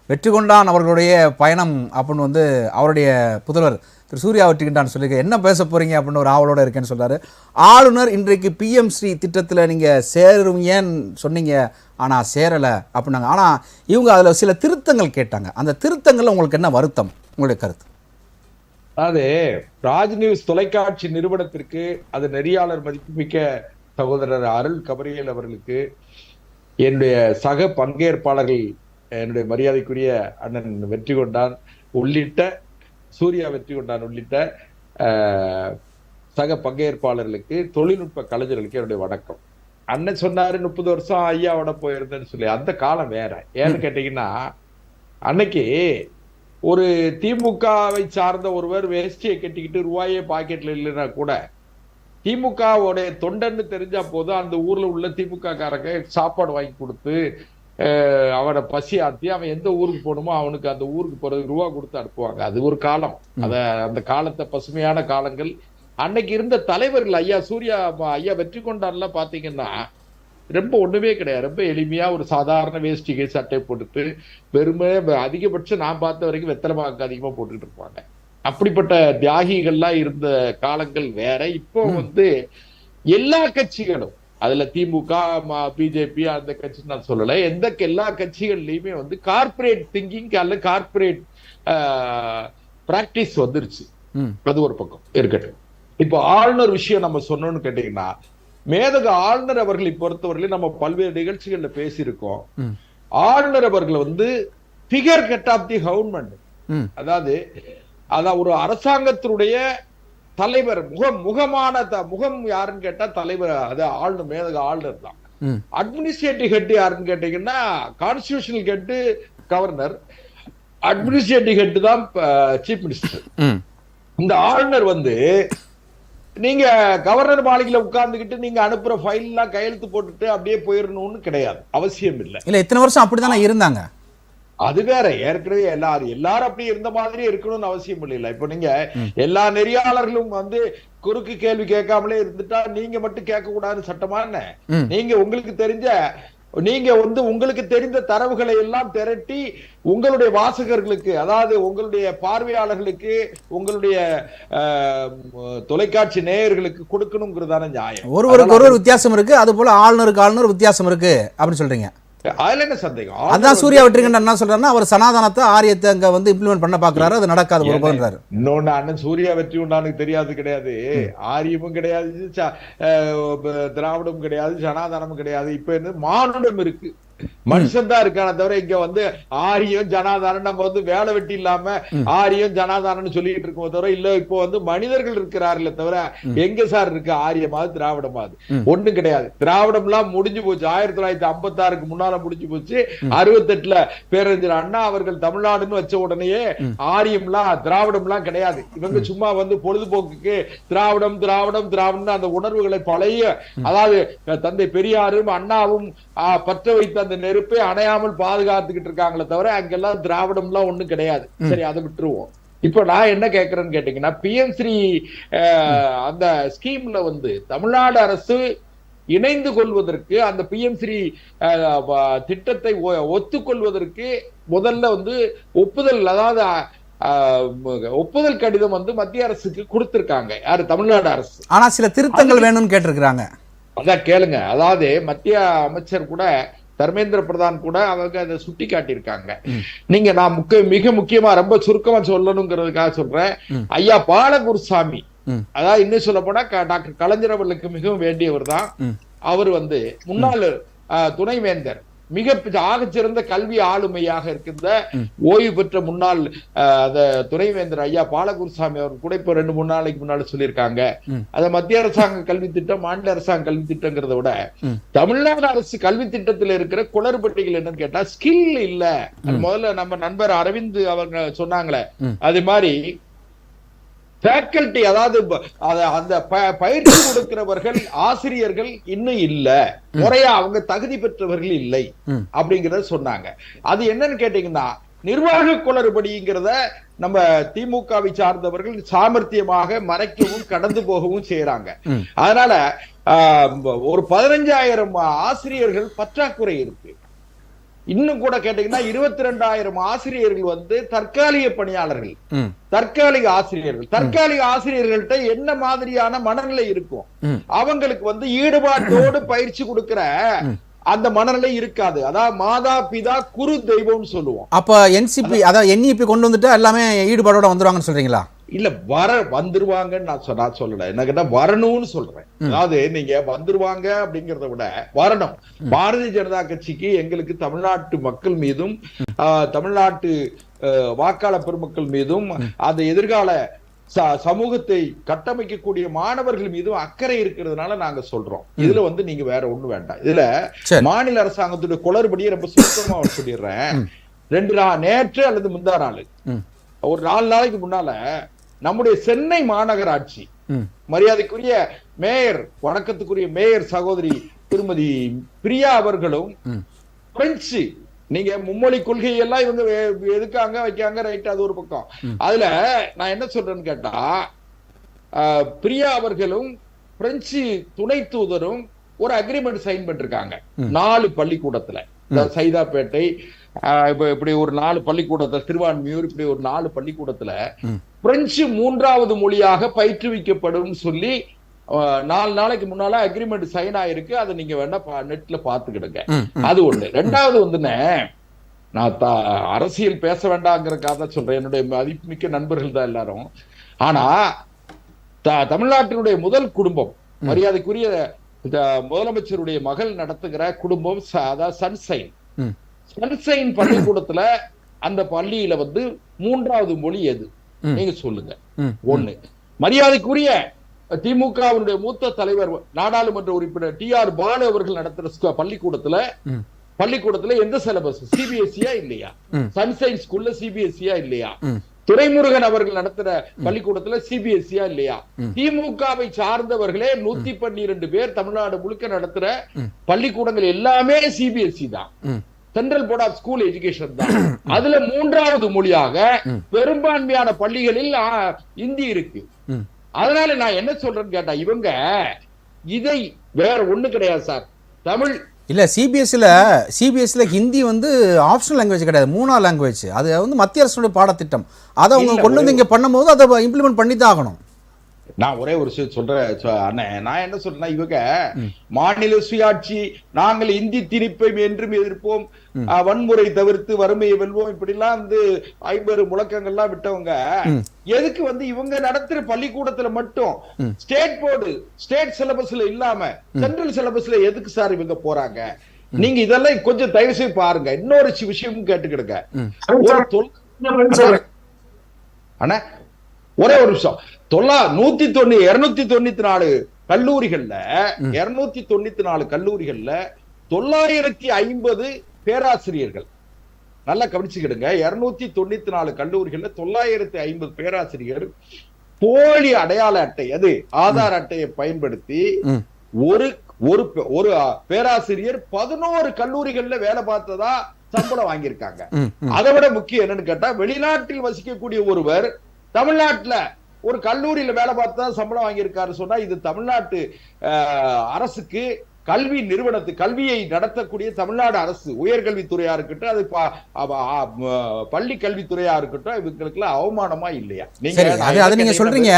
வெற்றிகொண்டான் அவர்களுடைய பயணம் அப்படின்னு வந்து அவருடைய புதல்வர் திரு சூர்யா வெற்றிகொண்டான் சொல்லியிருக்க, என்ன பேச போகிறீங்க அப்படின்னு ஒரு ஆவலோட இருக்கேன்னு சொல்கிறாரு. ஆளுநர் இன்றைக்கு PM ஸ்ரீ திட்டத்தில் நீங்கள் சேருவீங்கன்னு சொன்னீங்க, ஆனால் சேரலை அப்படின்னாங்க. ஆனால் இவங்க அதில் சில திருத்தங்கள் கேட்டாங்க. அந்த திருத்தங்களில் உங்களுக்கு என்ன வருத்தம், உங்களுடைய கருத்து? அதாவது ராஜ் நியூஸ் தொலைக்காட்சி நிறுவனத்திற்கு அது நெறியாளர் மதிப்புமிக்க சகோதரர் அருள் கபரியல் அவர்களுக்கு, என்னுடைய சக பங்கேற்பாளர்கள், என்னுடைய மரியாதைக்குரிய அண்ணன் வெற்றிகொண்டான் உள்ளிட்ட சூர்யா வெற்றிகொண்டான் உள்ளிட்ட சக பங்கேற்பாளர்களுக்கு, தொழில்நுட்ப கலைஞர்களுக்கு என்னுடைய வணக்கம். அண்ணன் சொன்னாரு 30 வருஷம் ஐயாவோட போயிருந்தேன்னு சொல்லி. அந்த காலம் வேற. ஏன்னு கேட்டீங்கன்னா, அன்னைக்கு ஒரு திமுகவை சார்ந்த ஒருவர் வேஷ்டியை கட்டிக்கிட்டு ரூபாயே பாக்கெட்ல இல்லைன்னா கூட திமுகவுடைய தொண்டன்னு தெரிஞ்சா போதும் அந்த ஊர்ல உள்ள திமுக காரங்க சாப்பாடு வாங்கி கொடுத்து அவனை பசி ஆத்தி அவன் எந்த ஊருக்கு போகணுமோ அவனுக்கு அந்த ஊருக்கு போறது ரூபா கொடுத்து அனுப்புவாங்க. அது ஒரு காலம். அந்த காலத்தை பசுமையான காலங்கள். அன்னைக்கு இருந்த தலைவர்கள் ஐயா சூர்யா ஐயா வெற்றிகொண்டான்லாம் பாத்தீங்கன்னா ரொம்ப ஒண்ணுமே கிடையாது. ரொம்ப எளிமையா ஒரு சாதாரண வேஷ்டிகை சட்டை போட்டுட்டு வெறுமை அதிகபட்சம் நான் பார்த்த வரைக்கும் வெத்தலை பாக்கு அதிகமா போட்டுக்கிட்டு இருப்பாங்க. அப்படிப்பட்ட தியாகிகள்லாம் இருந்த காலங்கள் வேற. இப்போ வந்து எல்லா கட்சிகளும், அதுல திமுக பிஜேபி அந்த கட்சி நான் சொல்லல, எல்லா கட்சிகள்லயுமே வந்து கார்பரேட் திங்கிங் அல்ல கார்பரேட் பிராக்டிஸ் வந்துருச்சு. அது ஒரு பக்கம் இருக்கட்டும். இப்போ ஆளுநர் விஷயம் நம்ம சொன்னோம்னு கேட்டீங்கன்னா, மேதக ஆளுநர் அவர்களை பொறுத்தவரையில நம்ம பல்வேறு நிகழ்ச்சிகள்ல பேசியிருக்கோம். ஆளுநர் அவர்கள் வந்து figure head of the government, அதாவது ஒரு அரசாங்கத்தினுடைய தலைவர், முகம் யாருன்னு கேட்டா தலைவர், அது ஆளுநர், மேதக ஆளுநர் தான். அட்மினிஸ்ட்ரேட்டிவ் ஹெட் யாருன்னு கேட்டீங்கன்னா constitutional head governor, administrative head தான் சீஃப் மினிஸ்டர். இந்த ஆளுநர் வந்து நீங்க கவர்னர் மாளிகையில உட்கார்ந்துகிட்டு நீங்க அனுப்புற ஃபைல் எல்லாம் கையெழுத்து போட்டுட்டு அப்படியே போயிடணும்னு கிடையாது, அவசியம் இல்லை. இல்ல இத்தனை வருஷம் அப்படித்தானே இருந்தாங்க. அது வேற. ஏற்கனவே எல்லாரும் அப்படி இருந்த மாதிரி இருக்கணும்னு அவசியம் இல்லை. இப்ப நீங்க எல்லா நெறியாளர்களும் வந்து குறுக்கு கேள்வி கேட்காமலே இருந்துட்டா நீங்க மட்டும் கேட்க கூடாதுன்னு சட்டமா என்ன? நீங்க உங்களுக்கு தெரிந்த தரவுகளை எல்லாம் திரட்டி உங்களுடைய வாசகர்களுக்கு, அதாவது உங்களுடைய பார்வையாளர்களுக்கு, உங்களுடைய தொலைக்காட்சி நேயர்களுக்கு கொடுக்கணுங்கிறதான நியாயம். ஒருவருக்கு ஒருவர் வித்தியாசம் இருக்கு, அது போல ஆளுநருக்கு ஆளுநர் வித்தியாசம் இருக்கு அப்படின்னு சொல்றீங்க. அதுல என்ன சந்தேகம்? அதான் சூர்யா வெற்றிகொண்டான் என்ன சொல்றாருன்னா, அவர் சனாதனத்தை ஆரியத்தை அங்க வந்து இம்ப்ளிமெண்ட் பண்ண பாக்குறாரு, அது நடக்காது போன்றாரு. இன்னொன்னு, அண்ணன் சூர்யா வெற்றிகொண்டானுக்கு தெரியாது கிடையாது, ஆரியமும் கிடையாது, திராவிடமும் கிடையாது, சனாதனமும் கிடையாது. இப்ப என்ன மானுடம் இருக்கு, மனுஷன் தான் இருக்கான தவிர இங்க வந்து ஆரியம் ஜனாதாரம் நம்ம வந்து வேலை வெட்டி இல்லாம ஆரியம் ஜனாதாரம் சொல்லிட்டு இருக்கோம் தவிர இல்ல. இப்போ வந்து மனிதர்கள் இருக்கிறார்களே தவிர எங்க சார் இருக்கு ஆரியமாவது திராவிடமாவது? ஒண்ணும் கிடையாது. திராவிடம் எல்லாம் முடிஞ்சு போச்சு. 1956க்கு முன்னால முடிஞ்சு போச்சு. 68ல பேரறிஞர் அண்ணா அவர்கள் தமிழ்நாடுன்னு வச்ச உடனேயே ஆரியம்லாம் திராவிடம்லாம் கிடையாது. இவங்க சும்மா வந்து பொழுதுபோக்குக்கு திராவிடம் திராவிடம் திராவிடம் அந்த உணர்வுகளை பழைய, அதாவது தந்தை பெரியாரும் அண்ணாவும் பற்ற வைத்த அந்த நெருப்பை அணையாமல் பாதுகாத்துக்கிட்டு இருக்காங்களே தவிர அங்கெல்லாம் திராவிடம் எல்லாம் ஒண்ணும் கிடையாது. சரி, அதை விட்டுருவோம். இப்ப நான் என்ன கேட்கிறேன்னு கேட்டீங்கன்னா, PM ஸ்ரீ அந்த ஸ்கீம்ல வந்து தமிழ்நாடு அரசு இணைந்து கொள்வதற்கு, அந்த PM ஸ்ரீ திட்டத்தை ஒத்துக்கொள்வதற்கு முதல்ல வந்து ஒப்புதல், அதாவது ஒப்புதல் கடிதம் வந்து மத்திய அரசுக்கு கொடுத்திருக்காங்க. யாரு? தமிழ்நாடு அரசு. ஆனா சில திருத்தங்கள் வேணும்னு கேட்டிருக்கிறாங்க. அதான் கேளுங்க. அதாவது மத்திய அமைச்சர் கூட, தர்மேந்திர பிரதான் கூட அவங்க அதை சுட்டி காட்டியிருக்காங்க. நீங்க நான் மிக முக்கியமா ரொம்ப சுருக்கமா சொல்லணுங்கிறதுக்காக சொல்றேன். ஐயா பாலகுருசாமி, அதாவது இன்னும் சொல்ல போனா டாக்டர் கலைஞர் அவர்களுக்கு மிகவும் வேண்டியவர் தான். அவர் வந்து முன்னாள் துணைவேந்தர், மிக ஆகச்சிறந்த கல்வி ஆளுமையாக இருக்கின்ற ஓய்வு பெற்ற முன்னாள் துணைவேந்தர் ஐயா பாலகுருசாமி அவர் கூட இப்ப 2-3 நாளைக்கு முன்னாடி சொல்லியிருக்காங்க. அத மத்திய அரசாங்க கல்வி திட்டம், மாநில அரசாங்க கல்வி திட்டங்கிறத விட தமிழ்நாடு அரசு கல்வி திட்டத்தில் இருக்கிற குளறுபட்டிகள் என்னன்னு கேட்டா ஸ்கில் இல்ல. முதல்ல நம்ம நண்பர் அரவிந்த் அவங்க சொன்னாங்களே, அது மாதிரி ஃபேக்கல்டி, அதாவது அந்த பயிற்சி கொடுக்கிறவர்கள் ஆசிரியர்கள் இன்னும் இல்ல, முறையா அவங்க தகுதி பெற்றவர்கள் இல்லை அப்படிங்கறத சொன்னாங்க. அது என்னன்னு கேட்டீங்கன்னா நிர்வாக குளறுபடிங்கிறத நம்ம திமுகவை சார்ந்தவர்கள் சாமர்த்தியமாக மறைக்கவும் கடந்து போகவும் செய்யறாங்க. அதனால ஒரு 15,000 ஆசிரியர்கள் பற்றாக்குறை இருக்கு. இன்னும் கூட கேட்டீங்கன்னா 22,000 ஆசிரியர்கள் வந்து தற்காலிக பணியாளர்கள், தற்காலிக ஆசிரியர்கள். தற்காலிக ஆசிரியர்கள்ட்ட என்ன மாதிரியான மனநிலை இருக்கும்? அவங்களுக்கு வந்து ஈடுபாட்டோடு பயிற்சி கொடுக்கிற அந்த மனநிலை இருக்காது. அதாவது மாதா பிதா குரு தெய்வம்னு சொல்லுவோம். அப்ப என்சிபி அதாவது என்இபி கொண்டு வந்துட்டு எல்லாமே ஈடுபாடோட வந்துருவாங்கன்னு சொல்றீங்களா? இல்ல வந்துருவாங்கன்னு நான் சொல்லல, என்ன கேட்டா வரணும்னு சொல்றேன். அதாவது நீங்க வந்துருவாங்க அப்படிங்கறத விட வரணும். பாரதிய ஜனதா கட்சிக்கு எங்களுக்கு தமிழ்நாட்டு மக்கள் மீதும் தமிழ்நாட்டு வாக்காளர் பெருமக்கள் மீதும் அந்த எதிர்கால சமூகத்தை கட்டமைக்கக்கூடிய மாணவர்கள் மீதும் அக்கறை இருக்கிறதுனால நாங்க சொல்றோம். இதுல வந்து நீங்க வேற ஒண்ணு வேண்டாம். இதுல மாநில அரசாங்கத்துடைய குளறுபடியை ரொம்ப சுத்தமா சொல்லிடுறேன். நேற்று அல்லது முந்தா நாள் ஒரு 4 நாளைக்கு முன்னால நம்முடைய சென்னை மாநகராட்சி மரியாதைக்குரிய மேயர், வணக்கத்துக்குரிய மேயர் சகோதரி திருமதி பிரியா அவர்களும் பிரெஞ்சு, நீங்க மும்மொழி கொள்கையெல்லாம் இவங்க எதுக்காங்க வைக்காங்க, ரைட், அது ஒரு பக்கம். அதுல நான் என்ன சொல்றேன்னு கேட்டா பிரியா அவர்களும் பிரெஞ்சு துணை தூதரும் ஒரு அக்ரிமெண்ட் சைன் பண்ணிருக்காங்க 4 பள்ளிக்கூடத்துல. சைதாப்பேட்டை இப்படி ஒரு 4 பள்ளிக்கூடத்துல, திருவான்மியூர் இப்படி ஒரு 4 பள்ளிக்கூடத்துல பிரெஞ்சு 3வது மொழியாக பயிற்றுவிக்கப்படும் சொல்லி 4 நாளைக்கு முன்னால அக்ரிமெண்ட் சைன் ஆயிருக்கு. அதை நீங்க வேணா நெட்ல பாத்துக்கிடுங்க. அது ஒண்ணு. 2வது வந்துன்னு நான் அரசியல் பேச வேண்டாங்கிறதுக்காக தான் சொல்றேன். என்னுடைய மதிப்புமிக்க நண்பர்கள் தான் எல்லாரும். ஆனா தமிழ்நாட்டினுடைய முதல் குடும்பம், மரியாதைக்குரிய முதலமைச்சருடைய மகள் நடத்துகிற குடும்பம், அதாவது சன்சைன் பள்ளிக்கூடத்துல, அந்த பள்ளியில வந்து 3வது மொழி எது நீங்க சொல்லுங்க. ஒண்ணு. மரியாதைக்குரிய திமுகவினுடைய மூத்த தலைவர் நாடாளுமன்ற உறுப்பினர் TR பாலு அவர்கள் நடத்துற பள்ளிக்கூடத்துல எந்த சிலபஸ்? சிபிஎஸ்சியா இல்லையா? சன்சைன் ஸ்கூல்ல சிபிஎஸ்சியா இல்லையா? துரைமுருகன் அவர்கள் நடத்துற பள்ளிக்கூடத்துல சிபிஎஸ்சியா இல்லையா? திமுகவை சார்ந்தவர்களே 112 பேர் தமிழ்நாடு முழுக்க நடத்துற பள்ளிக்கூடங்கள் எல்லாமே சிபிஎஸ்சி தான், central board of school education தான். அதுல 3வது மொழியாக பெரும்பான்மையான பள்ளிகளில் இந்தி இருக்கு. அதனால நான் என்ன சொல்றேன்னு கேட்டா இவங்க இதை வேற ஒண்ணு கிடையாது சார். தமிழ் இல்ல சிபிஎஸ்சில ஹிந்தி வந்து ஆப்ஷனல் லாங்குவேஜ் கிடையாது, 3வது லாங்குவேஜ். அது வந்து மத்திய அரசுடைய பாடத்திட்டம். அதை அவங்க கொண்டு வந்து இங்க பண்ணும்போது அதை இம்ப்ளிமெண்ட் பண்ணி தான் ஆகணும். நான் ஒரே ஒரு விஷயம் சொல்றேன் அண்ணன். நான் என்ன சொல்றேன்னா இவங்க மாநில சுயாட்சி, நாங்கள் இந்தி திணிப்பை என்றும் எதிர்ப்போம், வன்முறை தவிர்த்து வறுமையை வெல்வோம், இப்படி எல்லாம் வந்து 50 முழக்கங்கள்லாம் விட்டவங்க எதுக்கு வந்து இவங்க நடத்துற பள்ளிக்கூடத்துல மட்டும் ஸ்டேட் போர்டு ஸ்டேட் சிலபஸ்ல இல்லாம சென்ட்ரல் சிலபஸ்ல எதுக்கு சார் இவங்க போறாங்க? நீங்க இதெல்லாம் கொஞ்சம் தயவு செய்து பாருங்க. இன்னொரு விஷயமும் கேட்டுக்கிடுங்க. அண்ணா ஒரே ஒரு விஷயம், 294 கல்லூரிகள்ல 950 பேராசிரியர்கள், நல்லா கவனிச்சுக்கிடுங்க, 294 கல்லூரிகள்ல 950 பேராசிரியர் போலி அடையாள அட்டை, அது ஆதார் அட்டையை பயன்படுத்தி ஒரு பேராசிரியர் 11 கல்லூரிகள்ல வேலை பார்த்ததா சம்பளம் வாங்கியிருக்காங்க. அதை விட முக்கியம் என்னன்னு கேட்டா, வெளிநாட்டில் வசிக்கக்கூடிய ஒருவர் தமிழ்நாட்டுல ஒரு கல்லூரியில வேலை பார்த்தா சம்பளம் வாங்கியிருக்காரு சொன்னா, இது தமிழ்நாட்டு அரசுக்கு, கல்வி நிறுவனத்து கல்வியை நடத்தக்கூடிய தமிழ்நாடு அரசு உயர்கல்வித்துறையா இருக்கட்டும், அது பள்ளி கல்வித்துறையா இருக்கட்டும், இவங்களுக்கு எல்லாம் அவமானமா இல்லையா? அதை நீங்க சொல்றீங்க.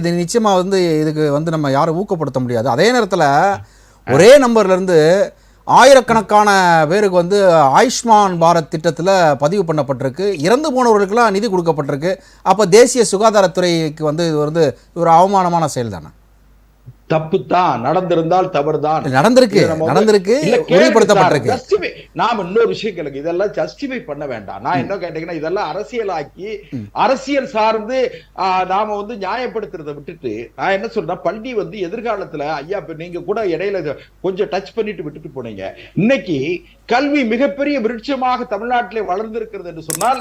இது நிச்சயமா வந்து இதுக்கு வந்து நம்ம யாரும் ஊக்கப்படுத்த முடியாது. அதே நேரத்துல ஒரே நம்பர்ல இருந்து ஆயிரக்கணக்கான பேருக்கு வந்து ஆயுஷ்மான் பாரத் திட்டத்தில் பதிவு பண்ணப்பட்டிருக்கு, இறந்து போனவர்களுக்கெல்லாம் நிதி கொடுக்கப்பட்டிருக்கு. அப்போ தேசிய சுகாதாரத்துறைக்கு வந்து இது வந்து ஒரு அவமானமான செயல் தானே? தப்பு தான், நடந்திருந்தால் தவறுதான், நடந்திருக்கு, உறுதிப்படுத்தப்பட்டிருக்கு. நாம இன்னொரு விஷயம் கேளுங்க, இதெல்லாம் ஜஸ்டிஃபை பண்ண வேண்டாம். நான் என்ன கேட்டீங்கன்னா இதெல்லாம் அரசியலாக்கி அரசியல் சார்ந்து நாம வந்து நியாயப்படுத்துறதை விட்டுட்டு, நான் என்ன சொல்றேன், பள்ளி வந்து எதிர்காலத்துல ஐயா நீங்க கூட இடையில கொஞ்சம் டச் பண்ணிட்டு விட்டுட்டு போனீங்க. இன்னைக்கு கல்வி மிகப்பெரிய விருட்சமாக தமிழ்நாட்டிலே வளர்ந்திருக்கிறது என்று சொன்னால்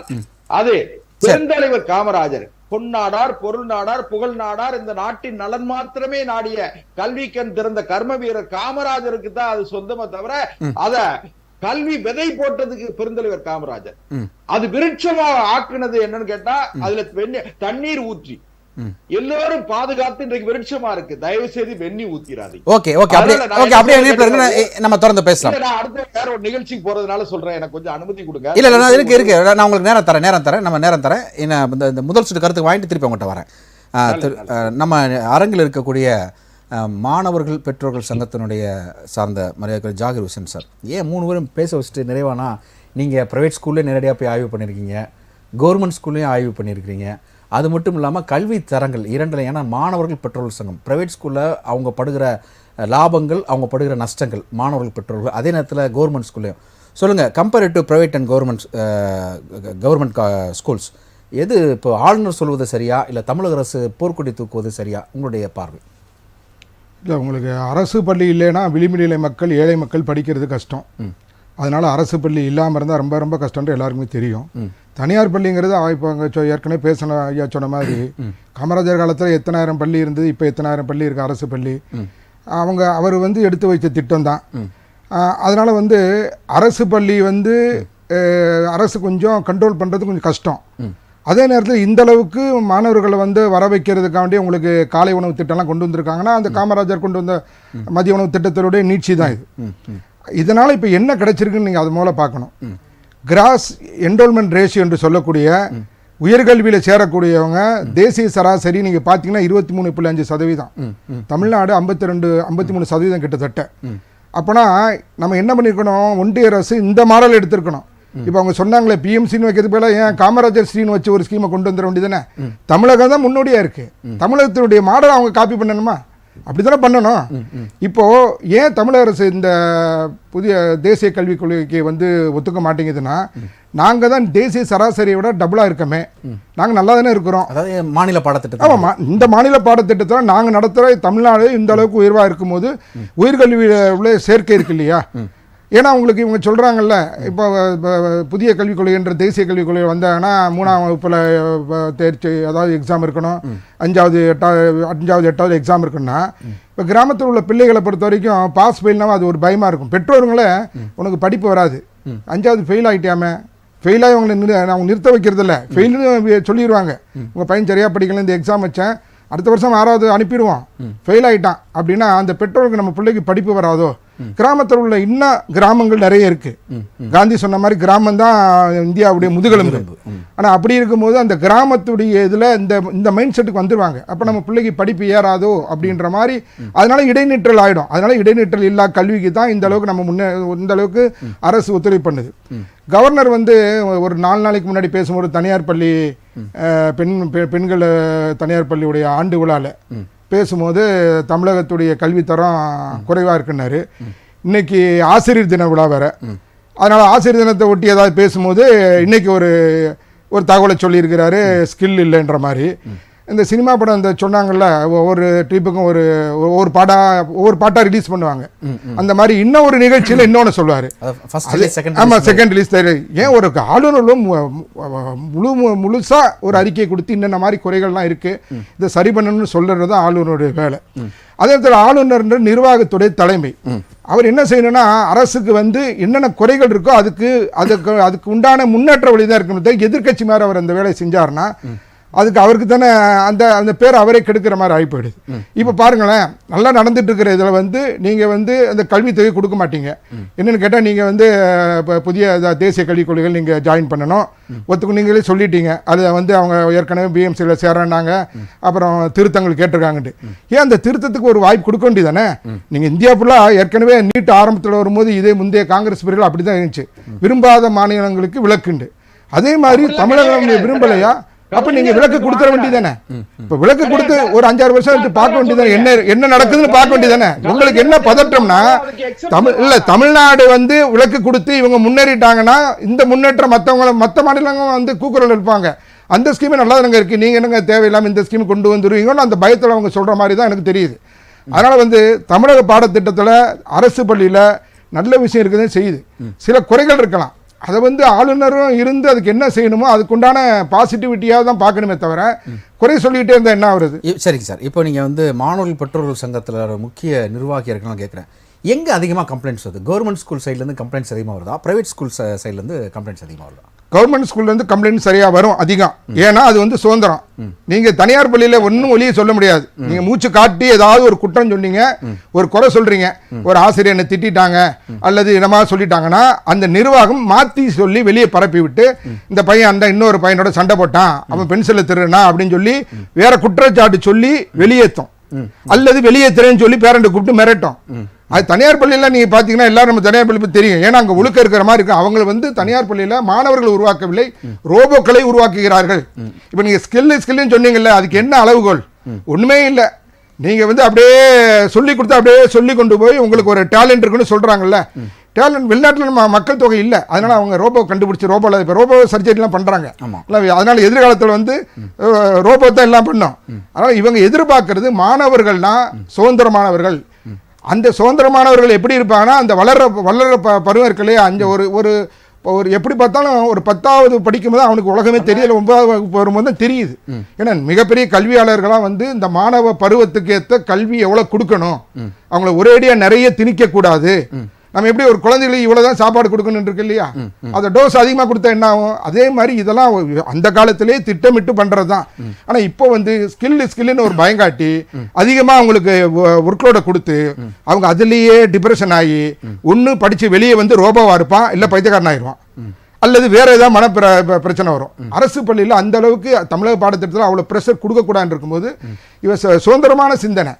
அது பெருந்தலைவர் காமராஜர் பொன்னாடார், பொருள் நாடார், புகழ் நாடார், இந்த நாட்டின் நலன் மாத்திரமே நாடிய கல்விக்கண் திறந்த கர்ம வீரர் காமராஜருக்கு தான் அது சொந்தமே தவிர அத கல்வி விதை போட்டதுக்கு பெருந்தலைவர் காமராஜர். அது விருட்சமா ஆக்குனது என்னன்னு கேட்டா அதுல தண்ணீர் ஊற்றி எல்லாரும் பாதுகாத்து இன்றைக்கு விருட்சமா இருக்கு. தயவு செய்து வெண்ணி ஊத்திராது. ஓகே ஓகே அப்படியே நம்ம தொடர்ந்து பேசலாம். நான் அடுத்த வேற ஒரு நிகழ்ச்சிக்கு போறதுனால சொல்றேன், எனக்கு கொஞ்சம் அனுமதி கொடுங்க. இல்ல இல்ல இருக்கு நான் உங்களுக்கு நேரம் தரேன் நம்ம நேரம் தரேன். இந்த முதல் சுற்று கருத்துக்கு வாங்கிட்டு திருப்பி உங்கள்கிட்ட வரேன். நம்ம அரங்கில் இருக்கக்கூடிய மாணவர்கள் பெற்றோர்கள் சங்கத்தினுடைய சார்ந்த மரியாதை ஜாகிர் ஹுசேன் சார், ஏன் 3 பேரும் பேச வச்சுட்டு நிறைவானா நீங்கள் ப்ரைவேட் ஸ்கூல்லே நேரடியாக போய் ஆய்வு பண்ணியிருக்கீங்க, கவர்மெண்ட் ஸ்கூல்லையும் ஆய்வு பண்ணியிருக்கிறீங்க, அது மட்டும் இல்லாமல் கல்வி தரங்கள் இரண்டில், ஏன்னா மாணவர்கள் பெற்றோர்கள் சங்கம் ப்ரைவேட் ஸ்கூலில் அவங்க படுகிற லாபங்கள், அவங்க படுகிற நஷ்டங்கள், மாணவர்கள் பெற்றோர்கள், அதே நேரத்தில் கவர்மெண்ட் ஸ்கூல்லையும் சொல்லுங்கள், comparative to private and government schools எது இப்போ ஆளுநர் சொல்வது சரியா இல்லை தமிழக அரசு போர்க்கொடி தூக்குவது சரியா, உங்களுடைய பார்வை? இல்லை, உங்களுக்கு அரசு பள்ளி இல்லைன்னா விளிம்புநிலை மக்கள், ஏழை மக்கள் படிக்கிறது கஷ்டம். அதனால் அரசு பள்ளி இல்லாமல் இருந்தால் ரொம்ப ரொம்ப கஷ்டம்னு எல்லாருக்குமே தெரியும். தனியார் பள்ளிங்கிறது இப்போ அங்கே ஏற்கனவே பேசின ஐயா சொன்ன மாதிரி காமராஜர் காலத்தில் எத்தனாயிரம் பள்ளி இருந்தது, இப்போ எத்தனாயிரம் பள்ளி இருக்குது அரசு பள்ளி. அவர் எடுத்து வைத்த திட்டம் தான். அதனால் அரசு பள்ளி அரசு கொஞ்சம் கண்ட்ரோல் பண்ணுறது கொஞ்சம் கஷ்டம். அதே நேரத்தில் இந்த அளவுக்கு மாணவர்களை வர வைக்கிறதுக்காண்டி உங்களுக்கு காலை உணவு திட்டம்லாம் கொண்டு வந்திருக்காங்கன்னா அந்த காமராஜர் கொண்டு வந்த மதிய உணவு திட்டத்தினுடைய நீட்சி தான் இது. இதனால் இப்போ என்ன கிடைச்சிருக்குன்னு நீங்கள் அது மூல பார்க்கணும். கிராஸ் என்ரோல்மெண்ட் ரேஷியோ என்று சொல்லக்கூடிய உயர்கல்வியில் சேரக்கூடியவங்க தேசிய சராசரி நீங்கள் பார்த்தீங்கன்னா 23.5%. தமிழ்நாடு 53% கிட்டத்தட்ட. அப்போனா நம்ம என்ன பண்ணியிருக்கணும், ஒன்றிய அரசு இந்த மாடல் எடுத்திருக்கணும். இப்போ அவங்க சொன்னாங்களே பிஎம்சின்னு வைக்கிறது போல ஏன் காமராஜர் ஸ்ரீன்னு வச்சு ஒரு ஸ்கீமை கொண்டு வந்துட வேண்டியதானே? தமிழகம் தான் முன்னோடியாக இருக்குது. தமிழகத்தினுடைய மாடல் அவங்க காப்பி பண்ணணுமா? அப்படித்தானே பண்ணணும். இப்போ ஏன் தமிழக அரசு இந்த புதிய தேசிய கல்விக் கொள்கைக்கு ஒத்துக்க மாட்டேங்குதுன்னா, நாங்கள் தான் தேசிய சராசரியை விட டபுளாக இருக்கமே, நாங்கள் நல்லா தானே இருக்கிறோம். அதாவது மாநில பாடத்திட்டம். ஆமாம், இந்த மாநில பாடத்திட்டத்தில் நாங்கள் நடத்துகிற தமிழ்நாடு இந்த அளவுக்கு உயர்வாக இருக்கும்போது உயர்கல்வியில் உள்ள சேர்க்கை இருக்கு இல்லையா? ஏன்னா உங்களுக்கு இவங்க சொல்கிறாங்கல்ல, இப்போ புதிய கல்விக் கொள்கைன்ற தேசிய கல்விக் கொள்கை வந்தாங்கன்னா 3ஆம் வகுப்பில் தேர்ச்சி, அதாவது எக்ஸாம் இருக்கணும், 5வது 8வது எக்ஸாம் இருக்குன்னா, இப்போ கிராமத்தில் உள்ள பிள்ளைகளை பொறுத்த வரைக்கும் பாஸ் ஃபெயில்னா அது ஒரு பயமாக இருக்கும். பெற்றோருங்களே உனக்கு படிப்பு வராது, 5வது ஃபெயில் ஆகிட்டியாமே, ஃபெயிலாக அவங்க நிறுத்த வைக்கிறதில்ல, ஃபெயில்னு சொல்லிடுவாங்க. உங்கள் பையன் சரியாக படிக்கல, இந்த எக்ஸாம் வச்சேன், அடுத்த வருஷம் 6வது அனுப்பிடுவோம், ஃபெயில் ஆகிட்டான் அப்படின்னா அந்த பெற்றோருக்கு நம்ம பிள்ளைக்கு படிப்பு வராதோ? கிராமத்தில் உள்ள இன்னும் கிராமங்கள் நிறைய இருக்கு. காந்தி சொன்ன மாதிரி கிராமம் தான் இந்தியாவுடைய முதுகெலும்பு. ஆனால் அப்படி இருக்கும்போது அந்த கிராமத்துடைய இதில் இந்த மைண்ட் செட்டுக்கு வந்துடுவாங்க. அப்போ நம்ம பிள்ளைக்கு படிப்பு ஏறாதோ அப்படின்ற மாதிரி, அதனால இடைநிற்றல் ஆகிடும். அதனால இடைநிற்றல் இல்லா கல்விக்கு தான் இந்த அளவுக்கு நம்ம இந்த அளவுக்கு அரசு ஒத்துழைப்பு பண்ணுது. கவர்னர் ஒரு 4 நாளைக்கு முன்னாடி பேசும்போது தனியார் பள்ளி பெண்கள் தனியார் பள்ளியுடைய ஆண்டு விழாவில் பேசும்போது தமிழகத்துடைய கல்வித்தரம் குறைவாக இருக்குன்னாரு. இன்னைக்கு ஆசிரியர் தின விழா வேற, அதனால் ஆசிரியர் தினத்தை ஒட்டி ஏதாவது பேசும்போது இன்னைக்கு ஒரு தகவலை சொல்லியிருக்கிறாரு, ஸ்கில் இல்லைன்ற மாதிரி. இந்த சினிமா படம் சொன்னாங்கல்ல, ஒவ்வொரு ட்ரிப்புக்கும் ஒவ்வொரு பாட்டாக ரிலீஸ் பண்ணுவாங்க. அந்த மாதிரி இன்னும் ஒரு நிகழ்ச்சியில் இன்னொன்று சொல்லுவார். ஆமாம், செகண்ட் ரிலீஸ். ஏன் ஒரு ஆளுநர்களும் முழுசாக ஒரு அறிக்கையை கொடுத்து இன்னென்ன மாதிரி குறைகள்லாம் இருக்குது, இதை சரி பண்ணணும்னு சொல்கிறது தான் ஆளுநருடைய வேலை. அதே நேரத்தில் ஆளுநர் நிர்வாகத்துடைய தலைமை. அவர் என்ன செய்யணும்னா, அரசுக்கு என்னென்ன குறைகள் இருக்கோ அதுக்கு உண்டான முன்னேற்ற வழி தான் இருக்கணும். எதிர்கட்சி மாதிரி அவர் அந்த வேலையை செஞ்சாருன்னா அதுக்கு அவருக்கு தானே அந்த பேர் அவரே கெடுக்கிற மாதிரி ஆகி போயிடுது. இப்போ பாருங்களேன், நல்லா நடந்துட்டு இருக்கிற இதில் நீங்கள் அந்த கல்வித்தொகை கொடுக்க மாட்டீங்க. என்னென்னு கேட்டால் நீங்கள் இப்போ புதிய தேசிய கல்விக் கொள்கைகள் நீங்கள் ஜாயின் பண்ணணும், ஒத்துக்கு நீங்களே சொல்லிட்டீங்க. அதை அவங்க ஏற்கனவே பிஎம்சியில் சேரனாங்க, அப்புறம் திருத்தங்கள் கேட்டிருக்காங்கட்டு. ஏன் அந்த திருத்தத்துக்கு ஒரு வாய்ப்பு கொடுக்க வேண்டியதானே? நீங்கள் இந்தியா ஃபுல்லாக ஏற்கனவே நீட் ஆரம்பத்தில் வரும்போது இதே முந்தைய காங்கிரஸ் பிரிவுகள் அப்படி தான் இருந்துச்சு, விரும்பாத மாநிலங்களுக்கு விலக்குண்டு. அதே மாதிரி தமிழகம் விரும்பலையா? அப்ப நீங்க விலக்கு கொடுத்துட வேண்டியதானே? இப்ப விலக்கு கொடுத்து ஒரு 5-6 வருஷம் பார்க்க வேண்டியதானே, என்ன நடக்குதுன்னு பார்க்க வேண்டியதானே? உங்களுக்கு என்ன பதற்றம்னா, தமிழ்நாடு விலக்கு கொடுத்து இவங்க முன்னேறிட்டாங்கன்னா இந்த முன்னேற்றம் மற்ற மாநிலங்கள் கூக்குரல் இருப்பாங்க. அந்த ஸ்கீம் நல்லா தானங்க இருக்கு, நீங்க என்னங்க தேவையில்லாம இந்த ஸ்கீம் கொண்டு வந்துருவீங்கன்னு அந்த பயத்தில் அவங்க சொல்ற மாதிரி தான் எனக்கு தெரியுது. அதனால தமிழக பாடத்திட்டத்தில் அரசு பள்ளியில நல்ல விஷயம் இருக்குதுன்னு செய்யுது, சில குறைகள் இருக்கலாம். அதை வந்து ஆளுநரும் இருந்து அதுக்கு என்ன செய்யணுமோ அதுக்குண்டான பாசிட்டிவிட்டியாக தான் பார்க்கணுமே தவிர குறை சொல்லிக்கிட்டே இருந்தால் என்ன ஆகுறது? சரிங்க சார், இப்போ நீங்கள் வந்து மாணவர்கள் பெற்றோர்கள் சங்கத்தில் முக்கிய நிர்வாகி இருக்கலாம் கேட்குறேன், எங்கே அதிகமாக கம்ப்ளைண்ட்ஸ் வருது? கவர்மெண்ட் ஸ்கூல் சைட்லேருந்து கம்ப்ளைண்ட்ஸ் அதிகமாக வருதா, ப்ரைவேட் ஸ்கூல் சைட்லேருந்து கம்ப்ளைண்ட்ஸ் அதிகமாக வருதா? கவர்மெண்ட் ஸ்கூல்லேருந்து கம்ப்ளைண்ட் சரியாக வரும் அதிகம். ஏன்னா அது வந்து சுதந்திரம். நீங்கள் தனியார் பள்ளியில் ஒன்றும் ஒளியை சொல்ல முடியாது. நீங்கள் மூச்சு காட்டி ஏதாவது ஒரு குற்றம் சொன்னீங்க, ஒரு குறை சொல்கிறீங்க, ஒரு ஆசிரியர் என்னை திட்டாங்க அல்லது என்னமா சொல்லிட்டாங்கன்னா அந்த நிர்வாகம் மாற்றி சொல்லி வெளியே பரப்பி விட்டு இந்த பையன் அந்த இன்னொரு பையனோட சண்டை போட்டான், அவன் பென்சிலை திருனா அப்படின்னு சொல்லி வேற குற்றச்சாட்டு சொல்லி வெளியேற்றும், அல்லது வெளியேற்றுறேன்னு சொல்லி பேரண்ட்டை கூப்பிட்டு மிரட்டும். அது தனியார் பள்ளியில் நீங்கள் பார்த்தீங்கன்னா எல்லாரும் நம்ம தனியார் பள்ளி தெரியும். ஏன்னா அங்கே ஒழுக்க இருக்கிற மாதிரி இருக்கு. அவங்க வந்து தனியார் பள்ளியில் மாணவர்கள் உருவாக்கவில்லை, ரோபோக்களை உருவாக்குகிறார்கள். இப்போ நீங்கள் ஸ்கில்லுன்னு சொன்னீங்கல்ல, அதுக்கு என்ன அளவுகோல்? ஒன்றுமே இல்லை. நீங்கள் வந்து அப்படியே சொல்லி கொடுத்தா அப்படியே சொல்லி கொண்டு போய் உங்களுக்கு ஒரு டேலண்ட் இருக்குன்னு சொல்கிறாங்கல்ல, டேலண்ட் வெளிநாட்டில் நம்ம மக்கள் தொகை இல்லை, அதனால் அவங்க ரோபோ கண்டுபிடிச்சி ரோபோவில் இப்போ ரோபோ சர்ஜரிலாம் பண்ணுறாங்க. அதனால் எதிர்காலத்தில் வந்து ரோபோ தான் எல்லாம் பண்ணோம். அதனால் இவங்க எதிர்பார்க்கறது மாணவர்கள்னா சுதந்திரமானவர்கள். அந்த சுதந்திரமானவர்கள் எப்படி இருப்பாங்கன்னா அந்த வளர்ற பருவம் இருக்கு இல்லையா, அந்த ஒரு எப்படி பார்த்தாலும் ஒரு 10வது படிக்கும்போது அவனுக்கு உலகமே தெரியல, 9வது வகுப்பு வரும்போது தான் தெரியுது. ஏன்னா மிகப்பெரிய கல்வியாளர்களாக வந்து இந்த மாணவ பருவத்துக்கு ஏற்ற கல்வி எவ்வளோ கொடுக்கணும், அவங்கள ஒரேடியாக நிறைய திணிக்கக்கூடாது. நம்ம எப்படி ஒரு குழந்தைகளுக்கு இவ்வளவுதான் சாப்பாடு கொடுக்கணும் இருக்கு இல்லையா, அதை டோஸ் அதிகமாக கொடுத்தா என்ன ஆகும்? அதே மாதிரி இதெல்லாம் அந்த காலத்திலே திட்டமிட்டு பண்றது தான். ஆனா இப்போ வந்து ஸ்கில்லுன்னு ஒரு பயங்காட்டி அதிகமாக அவங்களுக்கு ஒர்க்லோட கொடுத்து அவங்க அதுலேயே டிப்ரெஷன் ஆகி ஒன்று படிச்சு வெளியே வந்து ரோபோவா இருப்பான், இல்லை பைத்தியக்காரன் ஆயிடுவான், அல்லது வேற ஏதாவது மன பிரச்சனை வரும். அரசு பள்ளியில் அந்த அளவுக்கு தமிழக பாடத்திட்டத்தில் அவ்வளோ ப்ரெஷர் கொடுக்கக்கூடாதுன்னு இருக்கும்போது இவன் சுதந்திரமான சிந்தனை.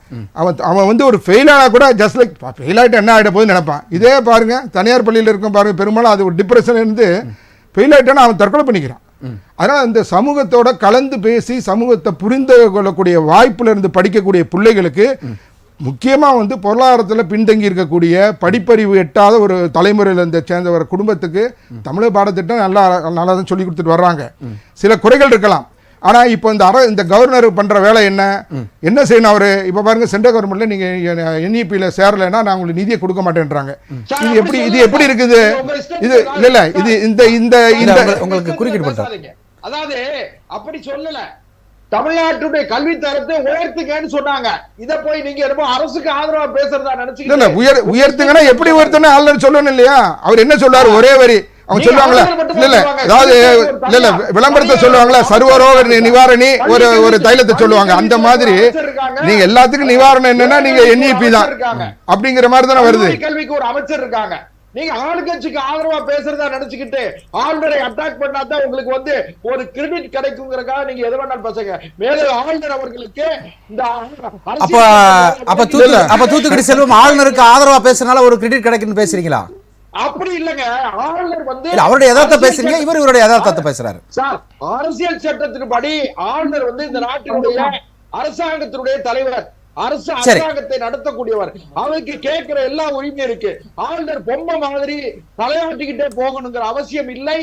அவன் வந்து ஒரு ஃபெயிலானா கூட ஜஸ்ட் லைக் ஃபெயிலாகிட்டு என்ன ஆகிட போகுதுன்னு நினைப்பான். இதே பாருங்க தனியார் பள்ளியில் இருக்கும் பாருங்க, பெரும்பாலும் அது ஒரு டிப்ரெஷன் இருந்து ஃபெயில் ஆகிட்டானா அவன் தற்கொலை பண்ணிக்கிறான். அதனால் இந்த சமூகத்தோட கலந்து பேசி சமூகத்தை புரிந்து கொள்ளக்கூடிய வாய்ப்புல இருந்து படிக்கக்கூடிய பிள்ளைகளுக்கு முக்கியமாக வந்து பொருளாதாரத்தில் பின்தங்கி இருக்கக்கூடிய படிப்பறிவு எட்டாத ஒரு தலைமுறையில் சேர்ந்த ஒரு குடும்பத்துக்கு தமிழக பாடத்திட்டம் நல்லா தான் சொல்லி கொடுத்துட்டு வர்றாங்க. சில குறைகள் இருக்கலாம். ஆனால் இப்போ இந்த கவர்னர் பண்ணுற வேலை என்ன செய்யணும்? அவர் இப்போ பாருங்க, சென்ட்ரல் கவர்மெண்ட்ல நீங்கள் NEP-ல சேரலைன்னா நான் உங்களுக்கு நிதியை கொடுக்க மாட்டேன்றாங்க. இது எப்படி இருக்குது? இது இல்லை இது இந்த உங்களுக்கு குறுக்கிட்டு பண்ணுறாங்க. அதாவது அப்படி சொல்லல, தமிழ்நாட்டுடைய கல்வி தரத்தை உயர்த்துங்கன்னு சொன்னாங்க. இத போய் நீங்க என்னமோ அரசுக்கு ஆதரவா பேசுறதா நினைச்சீங்க. உயர்த்துங்கன்னா எப்படி உயர்த்தணும் ஆளுநர் சொல்லணும் இல்லையா? அவர் என்ன சொல்றாரு? ஒரே வரி அவங்க சொல்லுவாங்களா? இல்ல அதாவது இல்ல விளம்பரத்தை சொல்லுவாங்களா, சர்வரோக நிவாரணி ஒரு தைலத்தை சொல்லுவாங்க. அந்த மாதிரி நீங்க எல்லாத்துக்கும் நிவாரணம் என்னன்னா நீங்க NEP தான் அப்படிங்கிற மாதிரி தானே வருது. கல்விக்கு ஒரு அமைச்சர் இருக்காங்க. நீங்க ஆளுங்கட்சிக்கு ஆதரவா பேசுறதா நினைச்சுக்கிட்டு ஆளுநரை அட்டாக் பண்ணாதான் உங்களுக்கு வந்து ஒரு கிரெடிட் கிடைக்குங்கிறதுக்காக நீங்க எது வேணாலும் பேசுங்க. மேலும் ஆளுநர் அவர்களுக்கு இந்த அப்ப தூத்துக்குடி செல்வம் ஆளுநருக்கு ஆதரவா பேசுறதுனால ஒரு கிரெடிட் கிடைக்குன்னு பேசுறீங்களா? அப்படி இல்லங்க, ஆளுநர் வந்து அவருடைய யதார்த்தத்தை பேசுறீங்க, இவருடைய யதார்த்தத்தை பேசுறாரு. சார், அரசியல் சட்டத்தின்படி ஆளுநர் வந்து இந்த நாட்டினுடைய அரசாங்கத்தினுடைய தலைவர், அரசாங்கத்தை நடத்தக்கூடியவர், அவருக்கு கேட்கிற எல்லா உரிமையும் இருக்கு. ஆளுநர் பொம்மை மாதிரி தலையாட்டிக்கிட்டே போகணுங்கிற அவசியம் இல்லை.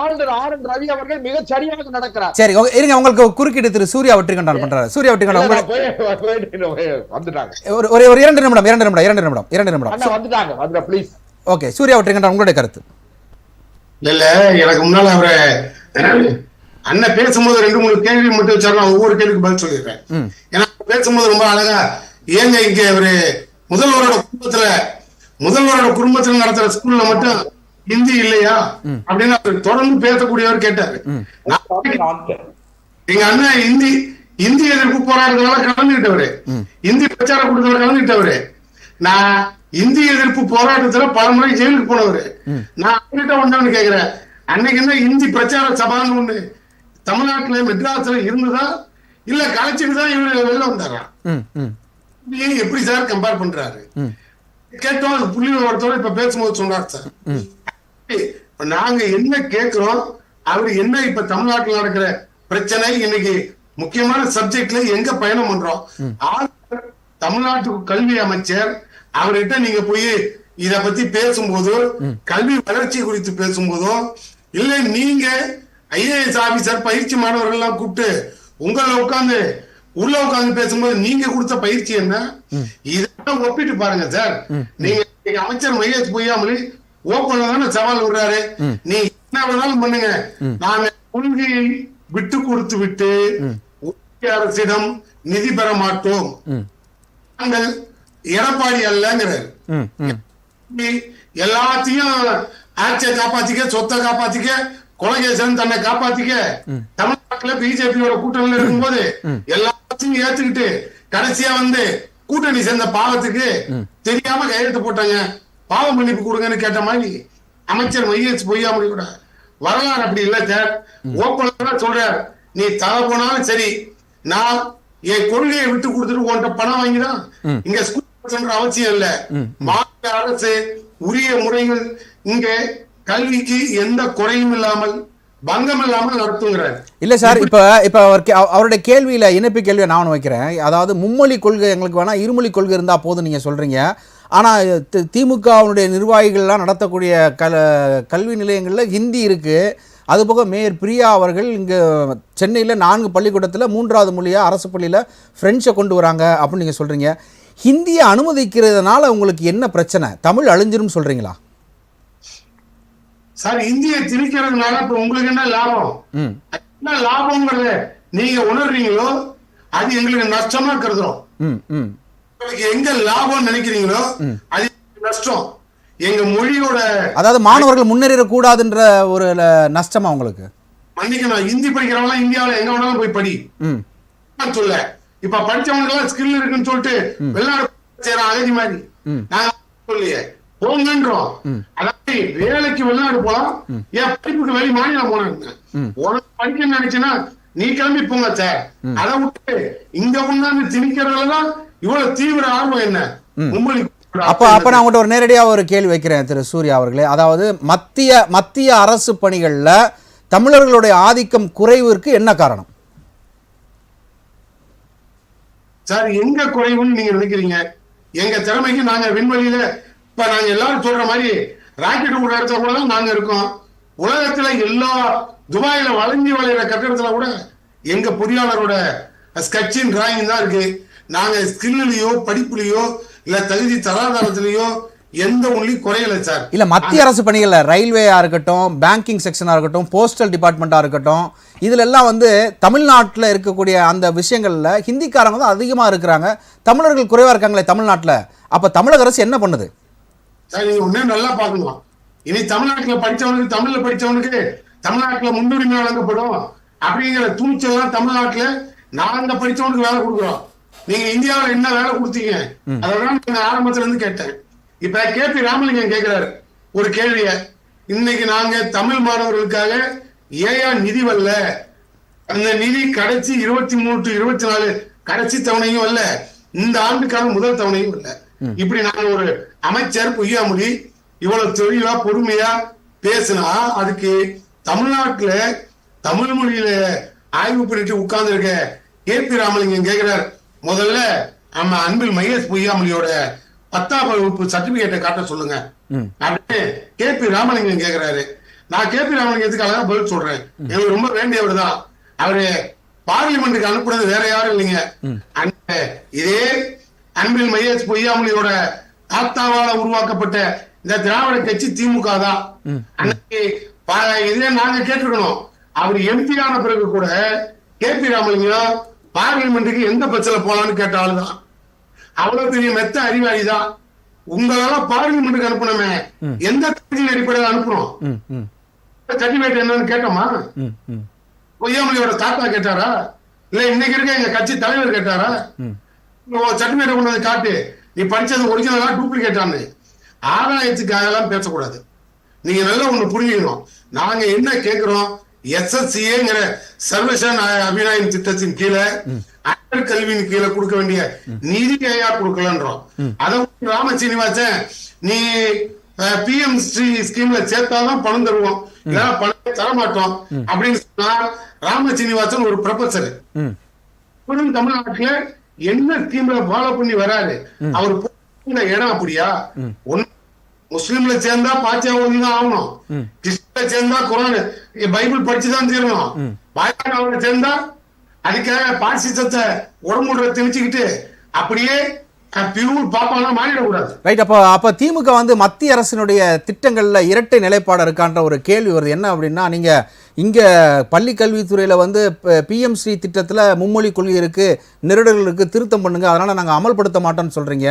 ஆளுநர் RN ரவி அவர்கள் மிக சரியாக நடக்கிறார். சரி, இருங்க, உங்களுக்கு குறுக்கிட்டு திரு சூர்யா வெற்றிகொண்டான் பண்றாரு. சூர்யா வெற்றிகொண்டான் வந்துட்டாங்க. ஒரு 2 நிமிடம் வந்துட்டாங்க. ப்ளீஸ். ஓகே, சூர்யா வெற்றிகொண்டான் உங்களுடைய கருத்து. இல்ல, எனக்கு முன்னால அவரை அண்ணன் பேசும்போது 2-3 கேள்வி மட்டும் வச்சாரு. ஒவ்வொரு கேள்விக்கு பதில் சொல்லிடுறேன். ஏன்னா பேசும்போது ரொம்ப அழகா ஏங்க இங்க ஒரு முதல்வரோட குடும்பத்துல நடத்துற ஸ்கூல்ல மட்டும் ஹிந்தி இல்லையா அப்படின்னு அவர் தொடர்ந்து பேசக்கூடியவர் கேட்டாரு. எங்க அண்ணன் இந்தி எதிர்ப்பு போராட்டத்தால கலந்துகிட்டவரு, இந்தி பிரச்சார கூட்டத்தில் கலந்துகிட்டவரு. நான் இந்தி எதிர்ப்பு போராட்டத்துல பல முறை ஜெயிலுக்கு போனவரு. நான் அவர்கிட்ட ஒண்ணு கேக்குறேன், அன்னைக்கு என்ன இந்தி பிரச்சார சபான்னு ஒண்ணு தமிழ்நாட்டுல மெட்ராஸ்ல இருந்ததா இல்ல கலைச்சிட்டு தான் இவரு வெளில வந்தாரா? எப்படி சார் கம்பேர் பண்றாரு? கேட்டோம், அது புள்ளி விவரத்தோட இப்ப பேசும்போது சொன்னார் சார். நாங்க என்ன கேட்கிறோம், அவரு என்ன இப்ப தமிழ்நாட்டில் நடக்கிற பிரச்சனை, இன்னைக்கு முக்கியமான சப்ஜெக்ட்ல எங்க பயணம் பண்றோம். தமிழ்நாட்டு கல்வி அமைச்சர் அவர்கிட்ட நீங்க போய் இத பத்தி பேசும்போது, கல்வி வளர்ச்சி குறித்து பேசும்போதும் இல்ல, நீங்க IAS ஆபீசர் பயிற்சி மாணவர்கள் எல்லாம் கூப்பிட்டு உங்களை உள்ள உட்கார்ந்து பேசும்போது நீங்க கொடுத்த பயிற்சி என்ன, இதெல்லாம் ஒப்பிட்டு பாருங்க சார். நீங்க அமைச்சர் மகேஷ் பொய்யாமொழி ஓப்பன்ல தானே சவால் விடுறாரு. நீ என்ன வேணாலும் பண்ணுங்க, நாங்க கொள்கையை விட்டு கொடுத்து விட்டு ஒன்றிய அரசிடம் நிதி பெற மாட்டோம், நாங்கள் எடப்பாடி அல்லங்கிறாரு. எல்லாத்தையும் ஆட்சியை காப்பாத்திக்க, சொத்தை காப்பாத்திக்க, கொலகேசன் தன்னை காப்பாத்திக்க தமிழ்நாட்டுல பிஜேபியோட கூட்டணியில இருக்கும்போது எல்லாத்தையும் ஏத்துக்கிட்டு கடைசியா வந்து கூட்டணி சேர்ந்த பாவத்துக்கு தெரியாம கையெழுத்து போட்டாங்க, பாவ மன்னிப்பு கொடுங்கன்னு கேட்ட மாதிரி அமைச்சர் மையேஷ் பொய்யாமொழி கூட. வரலாறு அப்படி இல்ல சார், ஓப்பனா சொல்றார், நீ தலை போனாலும் சரி, நான் என் கொள்கையை விட்டு கொடுத்துட்டு உன்கிட்ட பணம் வாங்கிதான் இங்க ஸ்கூல் அவசியம் இல்ல. மாநில அரசு உரிய முறைகள் இங்க கல்விக்கு எந்த குறையும் இல்லாமல் பங்கம் இல்லாமல் நடத்துங்கிறார். இல்ல சார், இப்ப அவருடைய கேள்வியில இணைப்பு கேள்வியை நான் வைக்கிறேன். அதாவது மும்மொழி கொள்கை எங்களுக்கு வேணா, இருமொழி கொள்கை இருந்தா போதும் நீங்க சொல்றீங்க. ஆனா திமுகவுடைய நிர்வாகிகள்லாம் நடத்தக்கூடிய கல்வி நிலையங்கள்ல ஹிந்தி இருக்கு. அதுபோக மேயர் பிரியா அவர்கள் இங்கே சென்னையில் 4 பள்ளிக்கூடத்தில் 3வது மொழியாக அரசு பள்ளியில் ஃப்ரெஞ்சை கொண்டு வராங்க அப்படின்னு நீங்கள் சொல்கிறீங்க. ஹிந்தியை அனுமதிக்கிறதுனால உங்களுக்கு என்ன பிரச்சனை? தமிழ் அழிஞ்சிரும் சொல்கிறீங்களா? சார், இந்தியை திணிக்கிறதுனால இப்போ உங்களுக்கு என்ன லாபம்? என்ன லாபம்ங்கிறத நீங்க உணர்றீங்களோ அது எங்களுக்கு நஷ்டமா கருதுறோம். உங்களுக்கு எங்க லாபம் நினைக்கிறீங்களோ அது நஷ்டம். எங்க மொழியோட, அதாவது மாணவர்கள் முன்னேறக்கூடாதுன்ற ஒரு நஷ்டமா உங்களுக்கு? மன்னிக்கணும், ஹிந்தி படிக்கிறவங்க இந்தியாவில் எங்க வேணாலும் போய் படி சொல்ல. இப்ப படிச்சவங்க எல்லாம் ஸ்கில் இருக்குன்னு சொல்லிட்டு வெளிநாடு செய்யறோம் அகதி மாதிரி. நாங்க சொல்லியே போங்கன்றோம். அதாவது வேலைக்கு வெளிநாடு போலாம், ஏன் படிப்புக்கு வெளி மாநிலம் போனாங்க. உனக்கு படிக்க நினைச்சுன்னா நீ கிளம்பி போங்க சார். அதை விட்டு இங்க கொண்டாந்து திணிக்கிறதுலதான் இவ்வளவு தீவிர ஆர்வம் என்ன? மும்பலி அப்ப நான் உங்கள்கிட்ட ஒரு நேரடியாக ஒரு கேள்வி வைக்கிறேன் திரு சூர்யா அவர்களே. அதாவது மத்திய அரசு பணிகள்ல தமிழர்களுடைய ஆதிக்கம் குறைவிற்கு என்ன காரணம் சார்? எங்க குறைவுன்னு நீங்க நினைக்கிறீங்க? எங்க திறமைக்கு நாங்க விண்வெளியில இப்ப நாங்க எல்லாரும் சொல்ற மாதிரி ராக்கெட் கூட இடத்துல கூட நாங்க இருக்கோம். உலகத்துல எல்லா துபாயில வளைஞ்சி வளைகிற கட்டிடத்துல கூட எங்க பொறியாளரோட ஸ்கெட்சிங் டிராயிங் தான் இருக்கு. நாங்க ஸ்கில்லையோ படிப்புலையோ இல்ல தகுதி தராதரத்திலேயோ எந்த ஒன்லி குறையல சார். இல்ல மத்திய அரசு பணிகள்ல ரயில்வேயா இருக்கட்டும், பேங்கிங் செக்ஷனா இருக்கட்டும், போஸ்டல் டிபார்ட்மெண்டா இருக்கட்டும், இதுல எல்லாம் வந்து தமிழ்நாட்டில் இருக்கக்கூடிய அந்த விஷயங்கள்ல ஹிந்திக்காரங்க தான் அதிகமா இருக்கிறாங்க, தமிழர்கள் குறைவா இருக்காங்களே தமிழ்நாட்டில். அப்ப தமிழக அரசு என்ன பண்ணுது சார்? நீங்க ஒன்னே நல்லா பாக்கணும். இனி தமிழ்நாட்டில் படிச்சவனுக்கு, தமிழ்ல படிச்சவனுக்கு தமிழ்நாட்டில் முன்னுரிமை வழங்கப்படும் அப்படிங்கிற துணிச்சல்லாம் தமிழ்நாட்டுல நாங்க படிச்சவனுக்கு வேலை கொடுக்குறோம். நீங்க இந்தியாவில் என்ன வேலை கொடுத்தீங்க? அதெல்லாம் நான் ஆரம்பத்துல இருந்து கேட்டேன். இப்ப KP ராமலிங்கம் கேட்கிறாரு ஒரு கேள்விய, இன்னைக்கு நாங்க தமிழ் மாணவர்களுக்காக ஏயா நிதி வரல, அந்த நிதி கடைசி 23 to 24 கடைசி தவணையும் வரல, இந்த ஆண்டுக்கான முதல் தவணையும் இல்ல. இப்படி நாங்க ஒரு அமைச்சர் பொய்யாமொழி இவ்வளவு தெளிவா பொறுமையா பேசினா அதுக்கு தமிழ்நாட்டுல தமிழ் மொழியில ஆய்வு பண்ணிட்டு உட்கார்ந்து இருக்க KP ராமலிங்கம் கேட்கிறார், முதல்ல நம்ம அன்பில் மையேஷ் பொய்யாமொழியோட 10ஆம் வகுப்பு சர்டிபிகேட்டை காட்ட சொல்லுங்க அப்படின்னு KP ராமலிங்கம் கேட்கிறாரு. நான் KP ராமலிங்கத்துக்கு அழகா பதில் சொல்றேன். எனக்கு ரொம்ப வேண்டியவர் தான். அவரு பார்லிமெண்ட்டுக்கு அனுப்புறது வேற யாரும் இல்லைங்க, இதே அன்பில் மையேஷ் பொய்யாமொழியோட தாத்தாவால உருவாக்கப்பட்ட இந்த திராவிட கட்சி திமுக தான். அன்னைக்கு இதே நாங்க கேட்டிருக்கணும். அவர் MP ஆன பிறகு கூட KP ராமலிங்கம் பார்லிமெண்ட்டுக்கு எந்த பட்சத்துல போலான்னு கேட்ட ஆளுதான். அவ்வளவு பெரிய மெத்த அறிவாளி தான். உங்களால பார்லிமெண்ட்டுக்கு அனுப்பணுமே, எந்த தகுதியின் அடிப்படையில் அனுப்புறோம்? சர்டிபிகேட் என்னன்னு கேட்டோமா? பொய்யாமொழியோட தாத்தா கேட்டாரா? இல்ல இன்னைக்கு இருக்க எங்க கட்சி தலைவர் கேட்டாரா? சர்டிபிகேட் கொண்டு வந்து காட்டு, நீ படிச்சது ஒரிஜினலா டூப்ளிகேட்டான்னு. ஆதாயத்துக்காக எல்லாம் பேசக்கூடாது. நீங்க நல்லா ஒண்ணு புரிஞ்சுக்கணும். நாங்க என்ன கேட்கிறோம், SSCAங்கிற சர்வசன் அபிநாயின் திட்டத்தின் கீழே அடல் கல்வியின் கீழே கொடுக்க வேண்டிய நிதி ஐயா கொடுக்கலன்றோம். அதை ராம சீனிவாசன் நீ PM ஸ்கீம்ல சேர்த்தாதான் பணம் தருவோம், இல்லைன்னா பணம் தரமாட்டோம் அப்படின்னு சொன்னா ராம சீனிவாசன் ஒரு ப்ரொஃபசர். தமிழ்நாட்டுல என்ன ஸ்கீம்ல ஃபாலோ பண்ணி வராரு அவர் இடம் அப்படியா? ஒன்னு முஸ்லிம்ல சேர்ந்தா பாத்தியா ஓதிதான் ஆகணும், கிறிஸ்துவ சேர்ந்தா குரான் பைபிள் படிச்சுதான் தீரணும், பாய்க்கான சேர்ந்தா அதுக்காக பாசிசத்தை உடம்புட திணிச்சுக்கிட்டு அப்படியே பியூர் பாப்பாலாம் மாறிடக்கூடாது. ரைட். அப்போ திமுக வந்து மத்திய அரசினுடைய திட்டங்களில் இரட்டை நிலைப்பாடு இருக்கான்ற ஒரு கேள்வி வருது. என்ன அப்படின்னா, நீங்கள் இங்கே பள்ளி கல்வித்துறையில் வந்து பிஎம்ஸ்ரீ திட்டத்தில் மும்மொழி கொள்கை இருக்குது, நிருடர்கள் இருக்குது, திருத்தம் பண்ணுங்க, அதனால் நாங்கள் அமல்படுத்த மாட்டோம்னு சொல்கிறீங்க.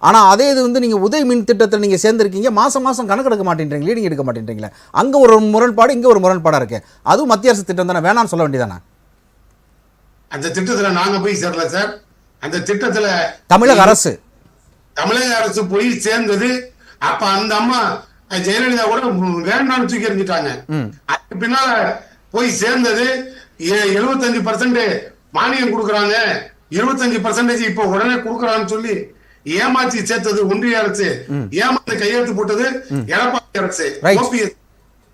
ஆனால் அதே இது வந்து நீங்கள் உதய் மின் திட்டத்தில் நீங்கள் சேர்ந்துருக்கீங்க, மாதம் கணக்கெடுக்க மாட்டேன்றீங்க, லீடிங் எடுக்க மாட்டேன்றீங்களே. அங்கே ஒரு முரண்பாடு, இங்கே ஒரு முரண்பாடாக இருக்குது. அதுவும் மத்திய அரசு திட்டம் தானே, வேணாம்னு சொல்ல வேண்டியதானே? அந்த திட்டத்தில் நாங்கள் போய் சேரல சார். அந்த திட்டத்தில் தமிழக அரசு போய் சேர்ந்தது. அப்ப அந்த அம்மா ஜெயலலிதா கூட வேண்டாம்னு தூக்கி எறிஞ்சிட்டாங்க. அதுக்கு பின்னால போய் சேர்ந்தது 75% மானியம் கொடுக்குறாங்க, 25% இப்ப உடனே கொடுக்குறான்னு சொல்லி ஏமாற்றி சேர்த்தது ஒன்றிய அரசு, ஏமாந்து கையெழுத்து போட்டது எடப்பாடி அரசு,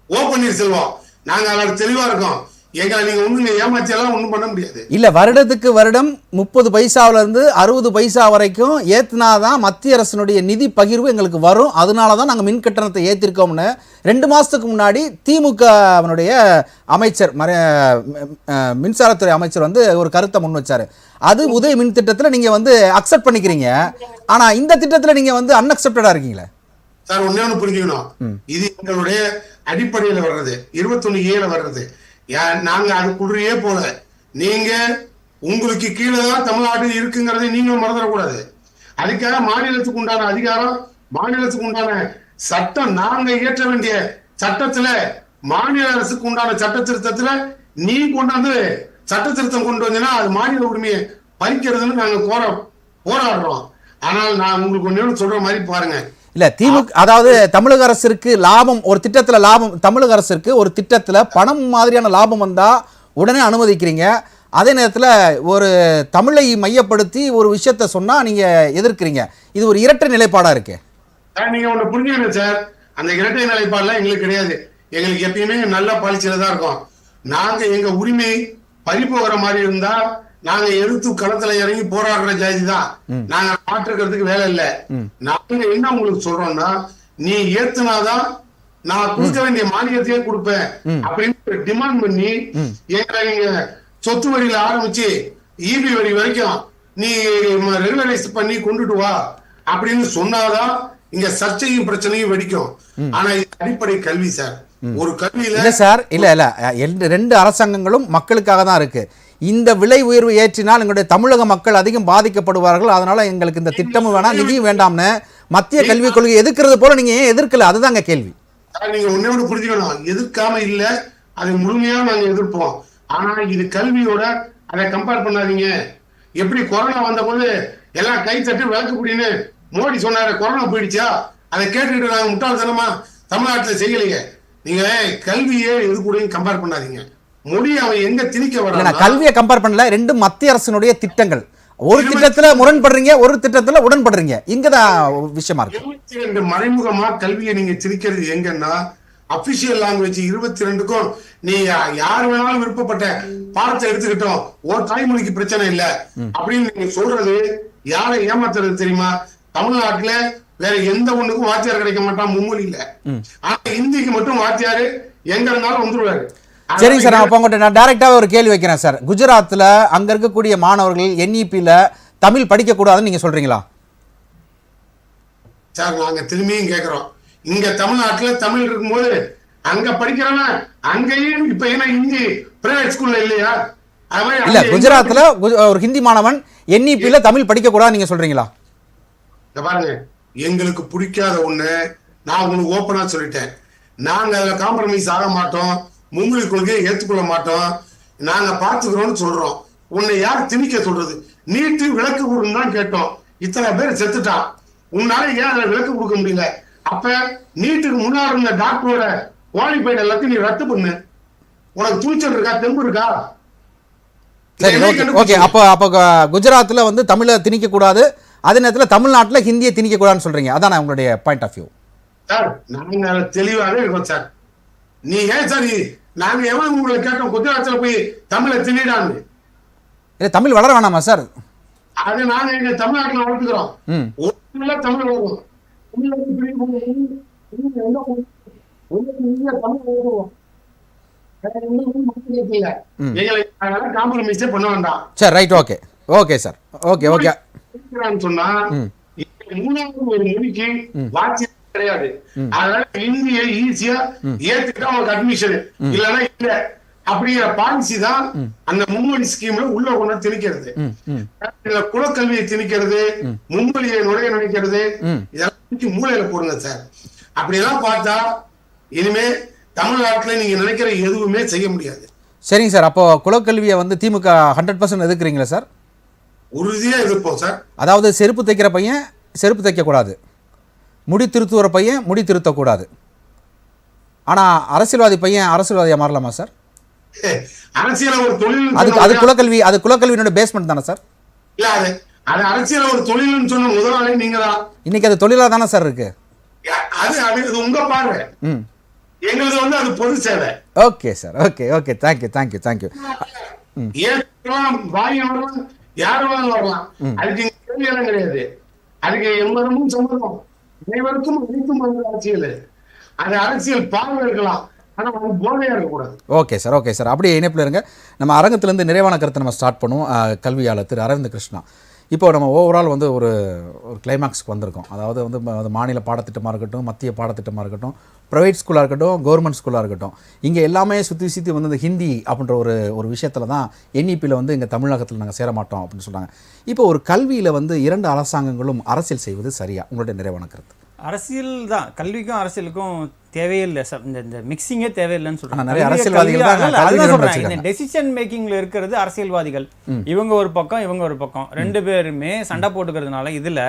ஓ பன்னீர்செல்வம். நாங்க அதில் தெளிவா இருக்கோம். எங்களை நீங்க ஒண்ணு ஏமாற்றி எல்லாம் ஒண்ணும் பண்ண முடியாது. இல்ல, வருடத்துக்கு வருடம் 30 பைசாவில இருந்து 60 பைசா வரைக்கும் ஏத்துனாதான் மத்திய அரசினுடைய நிதி பகிர்வு எங்களுக்கு வரும், அதனாலதான் நாங்க மின் கட்டணத்தை ஏத்திருக்கோம்னு 2 மாசத்துக்கு முன்னாடி திமுகவினுடைய அமைச்சர் மின்சாரத்துறை அமைச்சர் வந்து ஒரு கருத்தை முன் வச்சாரு. அது உதய மின் திட்டத்துல நீங்க வந்து அக்செப்ட் பண்ணிக்கிறீங்க. ஆனா இந்த திட்டத்துல நீங்க வந்து அன்அக்செப்டடா இருக்கீங்களே சார். ஒண்ணு புரிஞ்சுக்கணும், இது எங்களுடைய அடிப்படையில வர்றது, 21A வர்றது. நாங்க அதுக்குள்ளேயே போல, நீங்க உங்களுக்கு கீழே தான் தமிழ்நாடு இருக்குங்கிறத நீங்க மறந்துடக்கூடாது. அதுக்காக மாநிலத்துக்கு உண்டான அதிகாரம், மாநிலத்துக்கு உண்டான சட்டம், நாங்க இயற்ற வேண்டிய சட்டத்துல, மாநில அரசுக்கு உண்டான சட்ட திருத்தத்துல நீ கொண்டாந்து சட்ட திருத்தம் கொண்டு வந்தீங்கன்னா அது மாநில உரிமையை பறிக்கிறதுன்னு நாங்க போராடுறோம். ஆனால் நான் உங்களுக்கு ஒண்ணு சொல்ற மாதிரி பாருங்க. இல்ல, திமுக அதாவது தமிழக அரசிற்கு லாபம், ஒரு திட்டத்துல லாபம், தமிழக அரசிற்கு ஒரு திட்டத்துல பணம் மாதிரியான லாபம் வந்தா உடனே அனுமதிக்கிறீங்க. அதே நேரத்தில் ஒரு தமிழை மையப்படுத்தி ஒரு விஷயத்த சொன்னா நீங்க எதிர்க்கிறீங்க. இது ஒரு இரட்டை நிலைப்பாடா இருக்கு. நீங்க ஒண்ணு புரிஞ்சுக்கணும் சார், அந்த இரட்டை நிலைப்பாடுலாம் எங்களுக்கு கிடையாது. எங்களுக்கு எப்பயுமே நல்ல பாலிசியில தான் இருக்கும். நாங்க எங்க உரிமை பறி போகிற மாதிரி இருந்தா நாங்க எதிர்த்து களத்துல இறங்கி போராடுற ஜாதி தான். நாங்க மாற்றுக்கிறதுக்கு வேலை இல்லை. நாங்க என்ன உங்களுக்கு சொல்றோம்னா, நீ ஏத்துனாதான் நான் கொடுக்க வேண்டிய மானியத்தையே கொடுப்பேன் அப்படின்னு டிமாண்ட் பண்ணி எங்க சொத்து வரியில ஆரம்பிச்சு ஈபி வரி வரைக்கும் நீ ரெகுலரைஸ் பண்ணி கொண்டுட்டு வா அப்படின்னு சொன்னாதான் இங்க சர்ச்சையும் பிரச்சனையும் வெடிக்கும். ஆனா இது அடிப்படை கல்வி சார். ஒரு கல்வியில இல்ல சார், இல்ல 2 அரசாங்கங்களும் மக்களுக்காக தான் இருக்கு. இந்த விலை உயர்வு ஏற்றினால் எங்களுடைய தமிழக மக்கள் அதிகம் பாதிக்கப்படுவார்கள், அதனால எங்களுக்கு இந்த திட்டமும் வேணாம், நிதியும் வேண்டாம்னு மத்திய கல்விக் கொள்கை எதிர்க்கிறது போல நீங்க ஏன் எதிர்க்கல? அதுதாங்க கேள்வி. நீங்க ஒன்னே புரிஞ்சுக்கணும், எதிர்க்காம இல்ல, அதை முழுமையா நாங்க எதிர்ப்போம். ஆனா இது கல்வியோட அதை கம்பேர் பண்ணாதீங்க. எப்படி கொரோனா வந்த போது எல்லாம் கை தட்டி விளக்கு புடின்னு மோடி சொன்னாரு, கொரோனா போயிடுச்சா? அதை கேட்டுக்கிட்டு நாங்க முட்டாள்தனமா தமிழ்நாட்டுல செய்யலைங்க. நீங்க கல்வியே இது கூட கம்பேர் பண்ணாதீங்க. மொழி அவன் எங்க திணிக்க வர, கல்வியை கம்பேர் பண்ணல, 2 மத்திய அரசினுடைய திட்டங்கள். ஒரு திட்டத்துல முரண்படுறீங்க, ஒரு திட்டத்துல உடன்படுறீங்க. இங்கதான் விஷயமா இருக்கு. 22 மறைமுகமா கல்வியை நீங்க திணிக்கிறது எங்கன்னா, அபிஷியல் லாங்குவேஜ் 22க்கும் நீ யார் வேணாலும் விருப்பப்பட்ட பாடத்தை எடுத்துக்கிட்டோம், ஒரு தாய்மொழிக்கு பிரச்சனை இல்ல அப்படின்னு நீங்க சொல்றது யாரை ஏமாத்துறது தெரியுமா? தமிழ்நாட்டுல வேற எந்த ஒண்ணுக்கும் வாத்தியார் கிடைக்க மாட்டான் மும்மொழியில. ஆனா இந்திக்கு மட்டும் வாத்தியாரு எங்க இருந்தாலும் வந்துருவாரு. சரிங்க சார், அப்போ உங்கள்கிட்ட நான் டைரக்டாக ஒரு கேள்வி வைக்கிறேன் சார். குஜராத்தில் அங்கே இருக்கக்கூடிய மாணவர்கள் NEPல தமிழ் படிக்கக்கூடாதுன்னு நீங்கள் சொல்கிறீங்களா? சார் நாங்கள் திரும்பியும் கேட்குறோம், இங்கே தமிழ்நாட்டில் தமிழ் இருக்கும்போது அங்கே படிக்கிறவன் அங்கேயும் இப்போ ஏன்னா ஹிந்தி பிரைவேட் ஸ்கூலில் இல்லையா? இல்லை, குஜராத்தில் ஒரு ஹிந்தி மாணவன் NEPல தமிழ் படிக்கக்கூடாதுன்னு நீங்கள் சொல்கிறீங்களா? இந்த பாருங்க, எங்களுக்கு பிடிக்காத ஒன்று நான் உங்களுக்கு ஓப்பனாக சொல்லிட்டேன். நாங்கள் அதில் காம்ப்ரமைஸ் ஆக மாட்டோம், மும்மொழி கொள்கையை ஏற்றுக்கொள்ள மாட்டோம், நாங்க பாத்துக்கிறோம்னு சொல்றோம். உன்னை யார் திணிக்க சொல்றது? நீட்டு விளக்கு கொடுன்னு தான் கேட்டோம், இத்தனை பேர் செத்துட்டான், உன்னால ஏன் அதை விளக்கு கொடுக்க முடியல? அப்ப நீட்டுக்கு முன்னாடி இருந்த டாக்டரோட குவாலிஃபைட் எல்லாத்தையும் நீ ரத்து பண்ணு. உனக்கு துணிச்சல் இருக்கா, தெம்பு இருக்கா? ஓகே, அப்போ குஜராத்தில் வந்து தமிழை திணிக்க கூடாது, அதே நேரத்தில் தமிழ்நாட்டில் ஹிந்தியை திணிக்க கூடாதுன்னு சொல்றீங்க, அதான் உங்களுடைய பாயிண்ட் ஆஃப் வியூ. சார் நாங்க தெளிவாகவே இருக்கோம் சார். நீ ஏன் சார் நாங்க எவன் உங்களை கேட்டோம் குஜராத்ல போய் தமிழை திணிடான்னு? தமிழ் வளர வேணாமா சார்? அது நாங்க எங்க தமிழ்நாட்டில் வளர்த்துக்கிறோம். தமிழ் வளரும். எங்களை காம்ப்ரமைஸே பண்ண வேண்டாம். சரி, right, okay okay sir, okay okay. சொன்னா மூணாவது ஒரு மொழிக்கு வாட்சியம் கிடையாது. அதனால இந்தியை ஈஸியா ஏத்துக்கிட்டா அவங்களுக்கு அட்மிஷன், இல்லன்னா இல்ல அப்படிங்கிற பாலிசி தான் அந்த மும்மொழி ஸ்கீம்ல உள்ள கொண்டு திணிக்கிறது. குலக்கல்வியை திணிக்கிறது, மும்மொழியை நுழைய நினைக்கிறது, இதெல்லாம் மூலையில போடுங்க சார். அப்படியெல்லாம் பார்த்தா இனிமே தமிழ்நாட்டுல நீங்க நினைக்கிற எதுவுமே செய்ய முடியாது. சரிங்க சார், அப்போ குலக்கல்வியை வந்து திமுக 100% எதிர்க்கிறீங்களா சார்? உறுதியா எதிர்ப்போம் சார். அதாவது செருப்பு தைக்கிற பையன் செருப்பு தைக்கக்கூடாது, முடி திருத்துகிற பையன் முடி திருத்தக்கூடாது, ஆனால் அரசியல்வாதி பையன் அரசியல்வாதியாக மாறலாமா சார்? அரசியல ஒரு தொழில், அது குலக்கல்வி, அது குலக்கல்வியோட பேஸ்மெண்ட் தானே சார்? இல்ல அது அரசியல ஒரு தொழில்னு சொன்ன முதலாளி நீங்க தான். இன்னைக்கு அது தொழிலா தானே சார் இருக்கு? அது உங்க பார்வை, எங்களுக்கு வந்து அது பொது சேவை. Okay sir, okay okay, thank you thank you thank you. ஏன் வாய் வரலாம், யாரும் வரலாம், அதுக்கு கேள்வியெல்லாம் கிடையாது. அதுக்கு எம்மதமும் சம்மதம், அனைவருக்கும் அனைத்தும் அரசியல். அது அரசியல் பார்வை இருக்கலாம், ஆனால் அது போதையா இருக்கக்கூடாது. ஓகே சார், ஓகே சார், அப்படியே இணைப்பில் இருங்க. நம்ம அரங்கத்திலேருந்து நிறைவான கருத்தை நம்ம ஸ்டார்ட் பண்ணுவோம். கல்வியாளர் திரு அரவிந்த் கிருஷ்ணா, இப்போ நம்ம ஓவரால் வந்து ஒரு கிளைமாக்ஸ்க்கு வந்திருக்கோம். அதாவது வந்து மாநில பாடத்திட்டமாக இருக்கட்டும், மத்திய பாடத்திட்டமாக இருக்கட்டும், ப்ரைவேட் ஸ்கூலாக இருக்கட்டும், கவர்மெண்ட் ஸ்கூலாக இருக்கட்டும், இங்கே எல்லாமே சுற்றி வந்து இந்த ஹிந்தி அப்படின்ற ஒரு விஷயத்தில் தான் என்இபியில் வந்து இங்கே தமிழகத்தில் நாங்கள் சேர மாட்டோம் அப்படின்னு சொல்கிறாங்க. இப்போ ஒரு கல்வியில் வந்து 2 அரசாங்கங்களும் அரசியல் செய்வது சரியா? உங்களுடைய நிறைவான கருத்து. அரசியல் தான், கல்விக்கும் அரசியலுக்கும் தேவையில்லை சார், இந்த மிக்சிங்கே தேவையில்லைன்னு சொல்றாங்க. நிறைய அரசியல்வாதிகள் தான் சொல்றேன், இந்த டெசிஷன் மேக்கிங்ல இருக்கிறது அரசியல்வாதிகள். இவங்க ஒரு பக்கம் இவங்க ஒரு பக்கம், 2 பேருமே சண்டை போட்டுக்கிறதுனால இதுல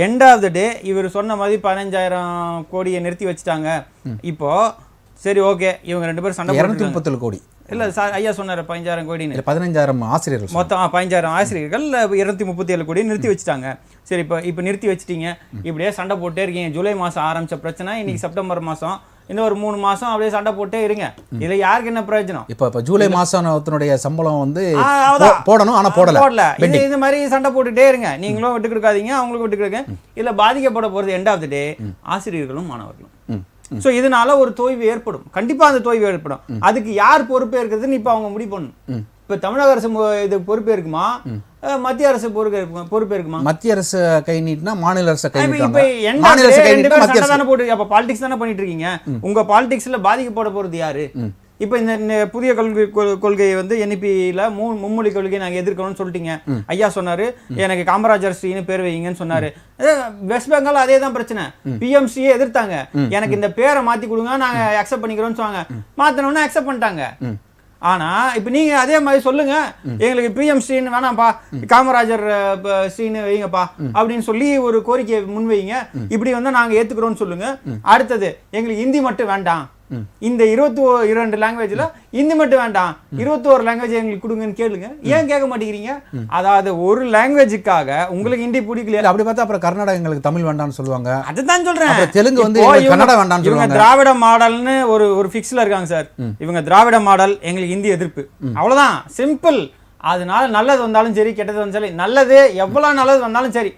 எண்ட் ஆஃப் த டே இவர் சொன்ன மாதிரி 15,000 கோடியை நிறுத்தி வச்சுட்டாங்க. இப்போ சரி ஓகே, இவங்க 2 பேரும் சண்டை 237 கோடி இல்ல சார், ஐயா சொன்னார் 15,000 கோடின்னு. 15,000 ஆசிரியர்கள், மொத்தம் 15,000 ஆசிரியர்கள் 237 கோடி நிறுத்தி வச்சுட்டாங்க. சரி, இப்போ நிறுத்தி வச்சுட்டீங்க, இப்படியே சண்டை போட்டே இருக்கீங்க. ஜூலை மாதம் ஆரம்பிச்ச பிரச்சனை இன்னைக்கு செப்டம்பர் மாதம், இன்னும் ஒரு 3 மாதம் அப்படியே சண்டை போட்டே இருங்க. இதில் யாருக்கு என்ன பிரயோஜனம்? இப்போ ஜூலை மாதத்தினுடைய சம்பளம் வந்து போடணும், ஆனால் போடல. இது மாதிரி சண்டை போட்டுட்டே இருங்க, நீங்களும் விட்டு கொடுக்காதீங்க, அவங்களுக்கும் விட்டு கொடுங்க. இதில் பாதிக்கப்பட போகிறது எண்ட் ஆஃப் த டே ஆசிரியர்களும் மாணவர்களும். ஸோ இதனால ஒரு தொய்வு ஏற்படும், கண்டிப்பாக அந்த தொய்வு ஏற்படும். அதுக்கு யார் பொறுப்பே இருக்கிறதுன்னு இப்போ அவங்க முடிவு பண்ணணும். இப்போ தமிழக அரசு இது பொறுப்பே இருக்குமா, மத்திய அரசு பொறுப்பே இருக்குமா? மத்திய அரசு கை நீட்டினா மாநில அரசு கை போட்டு அப்ப பாலிடிக்ஸ் தானே பண்ணிட்டு இருக்கீங்க. உங்க பாலிடிக்ஸ்ல பாதிக்கப்பட போறது யாரு? இப்ப இந்த புதிய கொள்கையை வந்து என்இபியில மும்மொழி கொள்கையை நாங்க எதிர்க்கணும்னு சொல்லிட்டீங்க. ஐயா சொன்னாரு எனக்கு காமராஜர் ஸ்ரீன்னு பேர் வைங்கன்னு சொன்னாரு. வெஸ்ட் பெங்கால் அதே தான் பிரச்சனை, பிஎம்சியை எதிர்த்தாங்க. எனக்கு இந்த பேரை மாத்தி கொடுங்க, நாங்க அக்செப்ட் பண்ணிக்கிறோம்னு சொன்னாங்க. மாத்தினோம்னா அக்செப்ட் பண்ணிட்டாங்க. ஆனா இப்ப நீங்க அதே மாதிரி சொல்லுங்க, எங்களுக்கு பிஎம் ஸ்ரீன்னு வேணாம்ப்பா, காமராஜர் ஸ்ரீன்னு வைங்கப்பா அப்படின்னு சொல்லி ஒரு கோரிக்கையை முன்வைங்க. இப்படி வந்து நாங்க ஏத்துக்கிறோம்னு சொல்லுங்க. அடுத்தது எங்களுக்கு ஹிந்தி மட்டும் வேண்டாம், இந்த 22 லாங்குவேஜ்ல ஹிந்தி மட்டும் வேண்டாம், 21 லாங்குவேஜ் எங்களுக்கு கொடுங்கன்னு கேளுங்க. ஏன் கேட்க மாட்டேங்கிறீங்க? அதாவது ஒரு லாங்குவேஜுக்காக உங்களுக்கு ஹிந்தி பிடிக்கல, அப்படி பார்த்தா அப்புறம் கர்நாடகா எங்களுக்கு தமிழ் வேண்டாம்னு சொல்லுவாங்க. அதுதான் சொல்றேன், தெலுங்கு வந்து கன்னடா வேண்டாம்னு சொல்லுவாங்க. இவங்க திராவிட மாடல்னு ஒரு ஃபிக்ஸ்ல இருக்காங்க சார். இவங்க திராவிட மாடல், எங்களுக்கு ஹிந்தி எதிர்ப்பு, அவ்வளவுதான், சிம்பிள். அதனால நல்லது வந்தாலும் சரி, கெட்டது வந்தாலும் சரி, நல்லது எவ்வளவு நல்லது வந்தாலும் சரி,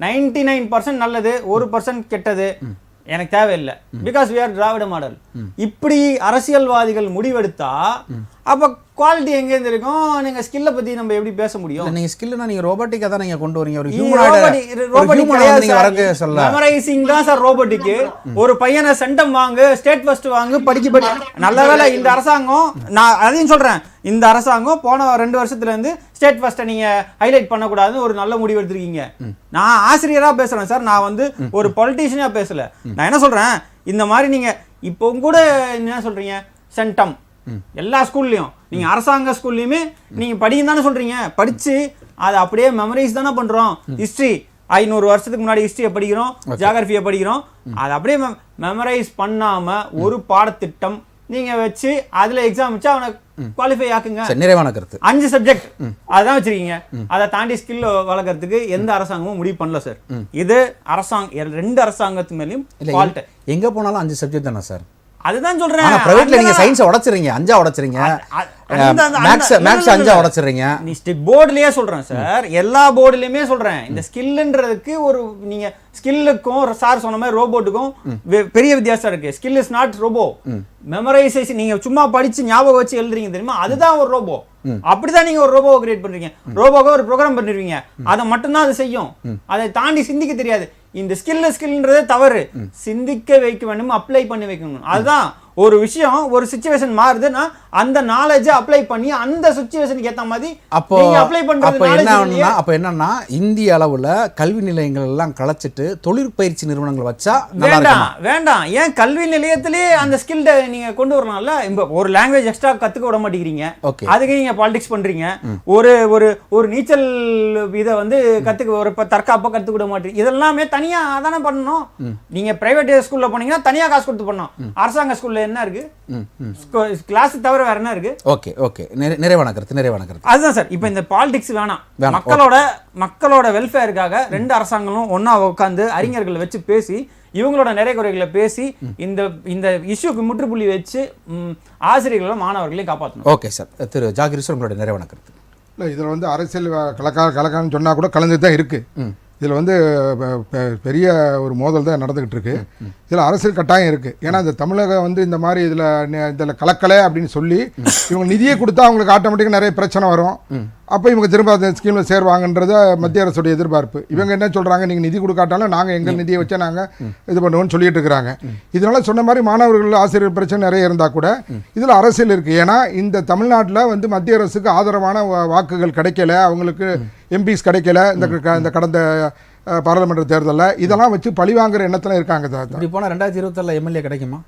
99% நல்லது, 1% கெட்டது எனக்கு தேவையில்லை. Because we are Dravida model. இப்படி அரசியல்வாதிகள் முடிவெடுத்தா அப்ப குவாலிட்டி எங்க இருந்து இருக்கும்? நீங்க ஸ்கில்ல பத்தி நம்ம எப்படி பேச முடியும்? நீங்க ஸ்கில்னா நீங்க ரோபோட்டிக்கா தான் நீங்க கொண்டு வரீங்க. ஒரு மெமரைசிங் தான் சார் ரோபோட்டிக். ஒரு பையனை சென்டம் வாங்கு, ஸ்டேட் ஃபர்ஸ்ட் வாங்கு, படிக்க. நல்ல வேளை இந்த அரசாங்கம், நான் அதையும் சொல்றேன், இந்த அரசாங்கம் போன 2 வருஷத்துல இருந்து ஸ்டேட் ஃபர்ஸ்ட் நீங்க ஹைலைட் பண்ணக்கூடாதுன்னு ஒரு நல்ல முடிவு எடுத்திருக்கீங்க. நான் ஆசிரியரா பேசுறேன் சார், நான் வந்து ஒரு பொலிட்டீஷியனா பேசல. நான் என்ன சொல்றேன், இந்த மாதிரி நீங்க இப்போ கூட என்ன சொல்றீங்க, சென்டம் எல்லா ஸ்கூல்லையும், நீங்க அரசாங்க ஸ்கூல்லையுமே நீங்க படிங்க தானே சொல்றீங்க. படிச்சு அதை அப்படியே மெமரைஸ் தானே பண்றோம். ஹிஸ்டரி 500 வருஷத்துக்கு முன்னாடி ஹிஸ்டரியை படிக்கிறோம், ஜியோகிராஃபியை படிக்கிறோம். அதை அப்படியே மெமரைஸ் பண்ணாம ஒரு பாடத்திட்டம் நீங்க வச்சு அதுல எக்ஸாம் வச்சு அவனை குவாலிஃபை ஆக்குங்க. நிறைவான கருத்து. 5 சப்ஜெக்ட் அதான் வச்சிருக்கீங்க. அதை தாண்டி ஸ்கில் வளர்க்கறதுக்கு எந்த அரசாங்கமும் முடிவு பண்ணல சார். இது அரசாங்கம், 2 அரசாங்கத்து மேலயும் ஃபால்ட். எங்க போனாலும் 5 சப்ஜெக்ட் தானே சார்? அதுதான் சொல்றேன். ஆனா பிரைவேட்ல நீங்க சயின்ஸை உடைச்சிடுறீங்க, 5ஆ உடைச்சிடுறீங்க, மேக்ஸ் 5ஆ உடைச்சிடுறீங்க. நீ போர்டுலயே சொல்றேன் சார், எல்லா போர்டுலயுமே சொல்றேன். இந்த ஸ்கில்ன்றதுக்கு ஒரு நீங்க ஸ்கில்லுக்கும் சார் சொன்ன மாதிரி ரோபோட்டுக்கும் பெரிய வித்தியாசம் இருக்கு. Skill is not robo. Memorization நீங்க சும்மா படிச்சு ஞாபகம் வச்சு எழுதுறீங்க தெரியுமா, அதுதான் ஒரு ரோபோ. அப்படிதான் நீங்க ஒரு ரோபோவை கிரியேட் பண்றீங்க. ரோபோவை ஒரு ப்ரோக்ராம் பண்ணிருவீங்க, அதை மட்டும்தான் அது செய்யும். அதை தாண்டி சிந்திக்க தெரியாது. இந்த ஸ்கில்ன்றதே தவறு. சிந்திக்க வைக்க வேண்டும், அப்ளை பண்ணி வைக்கணும். அதுதான் ஒரு விஷயம், ஒரு சிச்சுவேஷன் மாறுதுன்னா அந்த நாலேஜை அப்ளை பண்ணி அந்த சிச்சுவேஷனுக்கு ஏத்த மாதிரி அப்போ அப்ளை பண்றது. அப்ப என்னன்னா இந்திய அளவுல கல்வி நிலையங்கள் எல்லாம் கலைச்சிட்டு தொழிற்பயிற்சி நிறுவனங்கள் வச்சா வேண்டாம். ஏன் கல்வி நிலையத்திலே அந்த ஸ்கில் நீங்க கொண்டு வரலாம்ல. ஒரு லாங்குவேஜ் எக்ஸ்ட்ரா கத்துக்க விட மாட்டேங்கிறீங்க, அதுக்கு நீங்க பாலிடிக்ஸ் பண்றீங்க. ஒரு ஒரு ஒரு நீச்சல் இதை வந்து கத்துக்க, ஒரு தற்காப்பா கத்துக்க விட மாட்டீங்க. இதெல்லாமே தனியா தானே பண்ணணும். நீங்க பிரைவேட் ஸ்கூல்ல போனீங்கன்னா தனியா காசு கொடுத்து பண்ணணும். அரசாங்க ஸ்கூல்ல என்ன இருக்கு? கிளாஸ் தவிர வேற என்ன இருக்கு? ஓகே நிறைவான கருத்து. அதுதான் சார். இப்போ இந்த பாலிடிக்ஸ் வேணாம். மக்களோட வெல்ஃபேருக்காக ரெண்டு அரசாங்கங்களும் ஒண்ணா உட்கார்ந்து அறிஞர்களை வச்சு பேசி இவங்களோட நிறைய குறைகளை பேசி இந்த இஷ்யூக்கு முற்றுப்புள்ளி வச்சு ஆசிரியர்களும் மாணவர்களையும் காப்பாற்றணும். Okay sir. திரு ஜாகிர் சார், உங்களோட நிறைவான கருத்து. இல்லை, இதில் வந்து அரசியல் கலக்கான்னு சொன்னால் கூட கலந்து தான் இருக்குது. இதில் வந்து பெரிய ஒரு மோதல் தான் நடந்துக்கிட்டு இருக்கு. இதில் அரசியல் கட்டாயம் இருக்குது. ஏன்னா இந்த தமிழகம் வந்து இந்த மாதிரி இதில் கலக்கலை அப்படின்னு சொல்லி இவங்க நிதியை கொடுத்தா அவங்களுக்கு ஆட்டோமேட்டிக்காக நிறைய பிரச்சனை வரும். அப்போ இவங்க திரும்ப அந்த ஸ்கீமில் சேருவாங்கன்றத மத்திய அரசுடைய எதிர்பார்ப்பு. இவங்க என்ன சொல்கிறாங்க, நீங்கள் நிதி கொடுக்காட்டாலும் நாங்கள் எங்கள் நிதியை வச்சா நாங்கள் இது பண்ணுவோம்னு சொல்லிட்டு இருக்கிறாங்க. இதனால் சொன்ன மாதிரி மாணவர்கள் ஆசிரியர் பிரச்சனை நிறைய இருந்தால் கூட இதில் அரசியல் இருக்குது. ஏன்னா இந்த தமிழ்நாட்டில் வந்து மத்திய அரசுக்கு ஆதரவான வாக்குகள் கிடைக்கல, அவங்களுக்கு எம்பிஸ் கிடைக்கல இந்த கடந்த பாராளுமன்ற தேர்தலில். இதெல்லாம் வச்சு பழி வாங்குற எண்ணத்தில் இருக்காங்க. இப்படி போனால் 2027 எம்எல்ஏ கிடைக்குமா?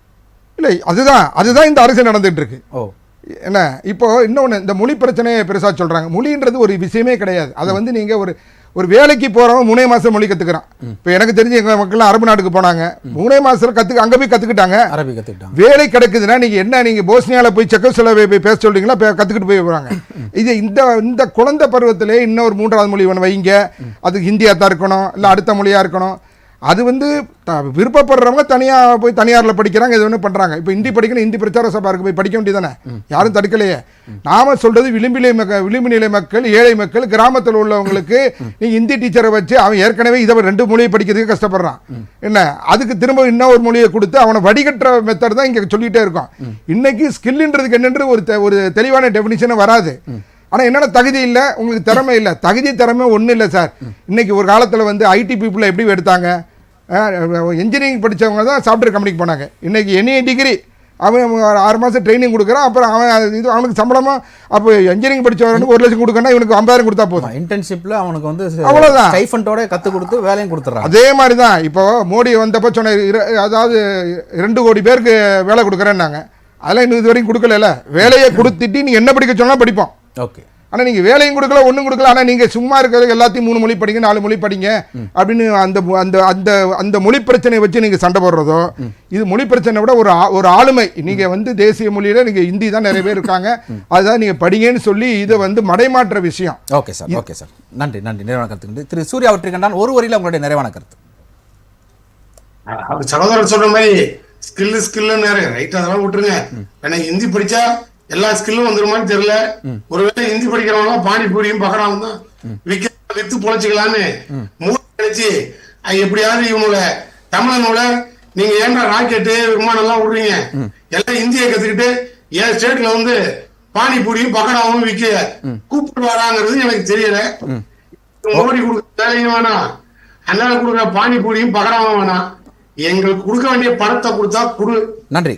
இல்லை, அதுதான் இந்த அரசியல் நடந்துகிட்டு இருக்கு. என்ன இப்போ இன்னொன்று, இந்த மொழி பிரச்சனையை பெருசாக சொல்கிறாங்க. மொழின்றது ஒரு விஷயமே கிடையாது. அதை வந்து நீங்கள் ஒரு வேலைக்கு போகிறவங்க 3 மாதம் மொழி கற்றுக்கிறான். இப்போ எனக்கு தெரிஞ்ச எங்கள் மக்கள்லாம் அரபு நாட்டுக்கு போனாங்க, 3 மாதத்தில் அங்கே போய் கற்றுக்கிட்டாங்க, அரபி கற்றுக்கிட்டாங்க. வேலை கிடைக்குதுன்னா நீங்கள் போஸ்னியாவில் போய் செக்கோஸ்லோவேக்கியாவில் போய் பேச சொல்கிறீங்களா, கற்றுக்கிட்டு போய் போகிறாங்க. இது இந்த குழந்தை பருவத்திலே இன்னும் ஒரு 3வது மொழி ஒன்று வைங்க. அது ஹிந்தியாக தான் இருக்கணும், இல்லை அடுத்த மொழியாக இருக்கணும். அது வந்து விருப்பப்படுறவங்க தனியாக போய் தனியாரில் படிக்கிறாங்க, இது ஒன்று பண்ணுறாங்க. இப்போ ஹிந்தி படிக்கணும், ஹிந்தி பிரச்சார சபாருக்கு போய் படிக்க வேண்டியதானே, யாரும் தடுக்கலையே. நாம சொல்கிறது விளிம்பு நிலை மக்கள், ஏழை மக்கள், கிராமத்தில் உள்ளவங்களுக்கு நீங்கள் ஹிந்தி டீச்சரை வச்சு அவன் ஏற்கனவே இதை 2 மொழியை படிக்கிறதுக்கு கஷ்டப்படுறான். என்ன அதுக்கு திரும்ப இன்னொரு மொழியை கொடுத்து அவனை வடிகட்டுற மெத்தட் தான் இங்கே சொல்லிகிட்டே இருக்கோம். இன்னைக்கு ஸ்கில்ன்றதுக்கு என்னென்று ஒரு தெளிவான டெஃபினிஷனை வராது. ஆனால் என்னென்ன தகுதி இல்லை, உங்களுக்கு திறமை இல்லை. திறமை ஒன்றும் இல்லை சார். இன்னைக்கு ஒரு காலத்தில் வந்து ஐடி பீப்புளை எப்படி எடுத்தாங்க, இன்ஜினியரிங் படித்தவங்க தான் சாஃப்ட்வேர் கம்பெனிக்கு போனாங்க. இன்றைக்கி எனி டிகிரி அவன் 6 மாதம் ட்ரைனிங் கொடுக்குறான். அப்புறம் அவனுக்கு சம்பளமாக அப்போ இன்ஜினியரிங் படித்தவனுக்கு 1 லட்சம் கொடுக்கணும், இவனுக்கு 50,000 கொடுத்தா போதும். இன்டர்ன்ஷிப்பில் அவனுக்கு வந்து அவ்வளோதான், ஸ்டைஃபண்டோட கற்றுக் கொடுத்து வேலையும் கொடுத்துட்றான். அதே மாதிரி தான் இப்போ மோடி வந்தப்போ சொன்ன அதாவது 2 கோடி பேருக்கு வேலை கொடுக்குறேன்னாங்க. அதெல்லாம் இன்னும் இது வரைக்கும் கொடுக்கல. வேலையை கொடுத்துட்டு நீ என்ன படிக்க சொன்னால் படிப்போம். ஓகே. ஆனால் நீங்கள் வேலையும் கொடுக்கல, ஒன்றும் கொடுக்கல. ஆனால் நீங்கள் சும்மா இருக்கிறது எல்லாத்தையும் 3 மொழி படிங்க, 4 மொழி படிங்க அப்படின்னு அந்த மொழி பிரச்சனையை வச்சு நீங்கள் சண்டை போடுறதோ, இது மொழி பிரச்சனை விட ஒரு ஆளுமை. நீங்கள் வந்து தேசிய மொழியில் நீங்கள் ஹிந்தி தான் நிறைய பேர் இருக்காங்க, அதுதான் நீங்கள் படிங்கன்னு சொல்லி இதை வந்து மடைமாற்ற விஷயம். Okay sir. நன்றி. நிறைவான கருத்து திரு சூர்யா வெற்றிகண்டான், ஒரு வரியில் உங்களுடைய நிறைவான கருத்து. சகோதரர் சொல்ற மாதிரி ஸ்கில் ரைட், அதெல்லாம் விட்டுருங்க. எனக்கு ஹிந்தி படிச்சா எல்லா ஸ்கில்லும் வந்துருமான்னு தெரியல. ஒருவேளை ஹிந்தி படிக்கிறவங்க பானிபூரியும் பகடாவும் தான் வித்து பொழைச்சிக்கலான்னு நினைச்சு எப்படியாவது இவனோட தமிழனோட நீங்க ஏன்டா ராக்கெட்டு விமானம் எல்லாம் விடுறீங்க, எல்லாம் ஹிந்தியை கத்துக்கிட்டு என் ஸ்டேட்ல வந்து பானிபூரியும் பகடாவும் விக்க கூப்பிட்டு வராங்கிறது எனக்கு தெரியல. மோடி கொடுக்குற வேலையும் வேணாம், அண்ணா கொடுக்குற பானிபூரியும் பகடாவும் வேணாம், எங்களுக்கு கொடுக்க வேண்டிய பணத்தை கொடுத்தா கொடு. நன்றி.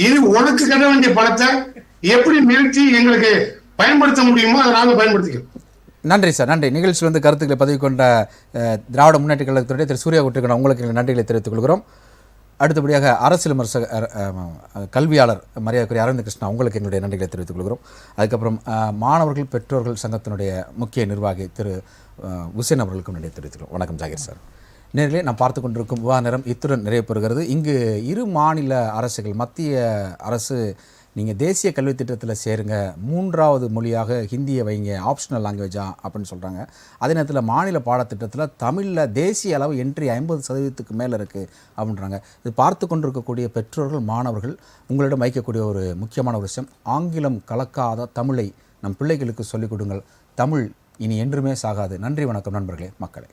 இது உனக்கு கட்ட வேண்டிய பணத்தை எப்படி நிறுத்தி எங்களுக்கு பயன்படுத்த முடியுமோ அதை நாங்கள் பயன்படுத்திக்கிறோம். நன்றி சார், நன்றி. நிகழ்ச்சியில் வந்து கருத்துக்களை பதிவு கொண்ட திராவிட முன்னேற்ற கழகத்துடைய திரு சூர்யா வெற்றிகண்டான் உங்களுக்கு நன்றிகளை தெரிவித்துக் கொள்கிறோம். அடுத்தபடியாக அரசியல் விமர்சகர் கல்வியாளர் மரியாதைக்குரிய அரவிந்த் கிருஷ்ணா, உங்களுக்கு என்னுடைய நன்றிகளை தெரிவித்துக் கொள்கிறோம். அதுக்கப்புறம் மாணவர்கள் பெற்றோர்கள் சங்கத்தினுடைய முக்கிய நிர்வாகி திரு உசேன் அவர்களுக்கும் நன்றி தெரிவித்துக்கிறோம். வணக்கம் ஜாகிர் சார். நேரிலே நாம் பார்த்து கொண்டிருக்கும் விவாத நேரம் இத்துடன் நிறைவு பெறுகிறது. இங்கு 2 மாநில அரசுகள், மத்திய அரசு நீங்கள் தேசிய கல்வி திட்டத்தில் சேருங்க, 3வது மொழியாக ஹிந்தியை வைங்க, ஆப்ஷனல் லாங்குவேஜா அப்படின்னு சொல்கிறாங்க. அதே நேரத்தில் மாநில பாடத்திட்டத்தில் தமிழில் தேசிய அளவு என்ட்ரி 50% மேலே இருக்குது அப்படின்றாங்க. இது பார்த்து கொண்டிருக்கக்கூடிய பெற்றோர்கள், மாணவர்கள் உங்களிடம் வைக்கக்கூடிய ஒரு முக்கியமான ஒரு விஷயம், ஆங்கிலம் கலக்காத தமிழை நம் பிள்ளைகளுக்கு சொல்லிக் கொடுங்கள். தமிழ் இனி என்றுமே சாகாது. நன்றி, வணக்கம் நண்பர்களே, மக்களே.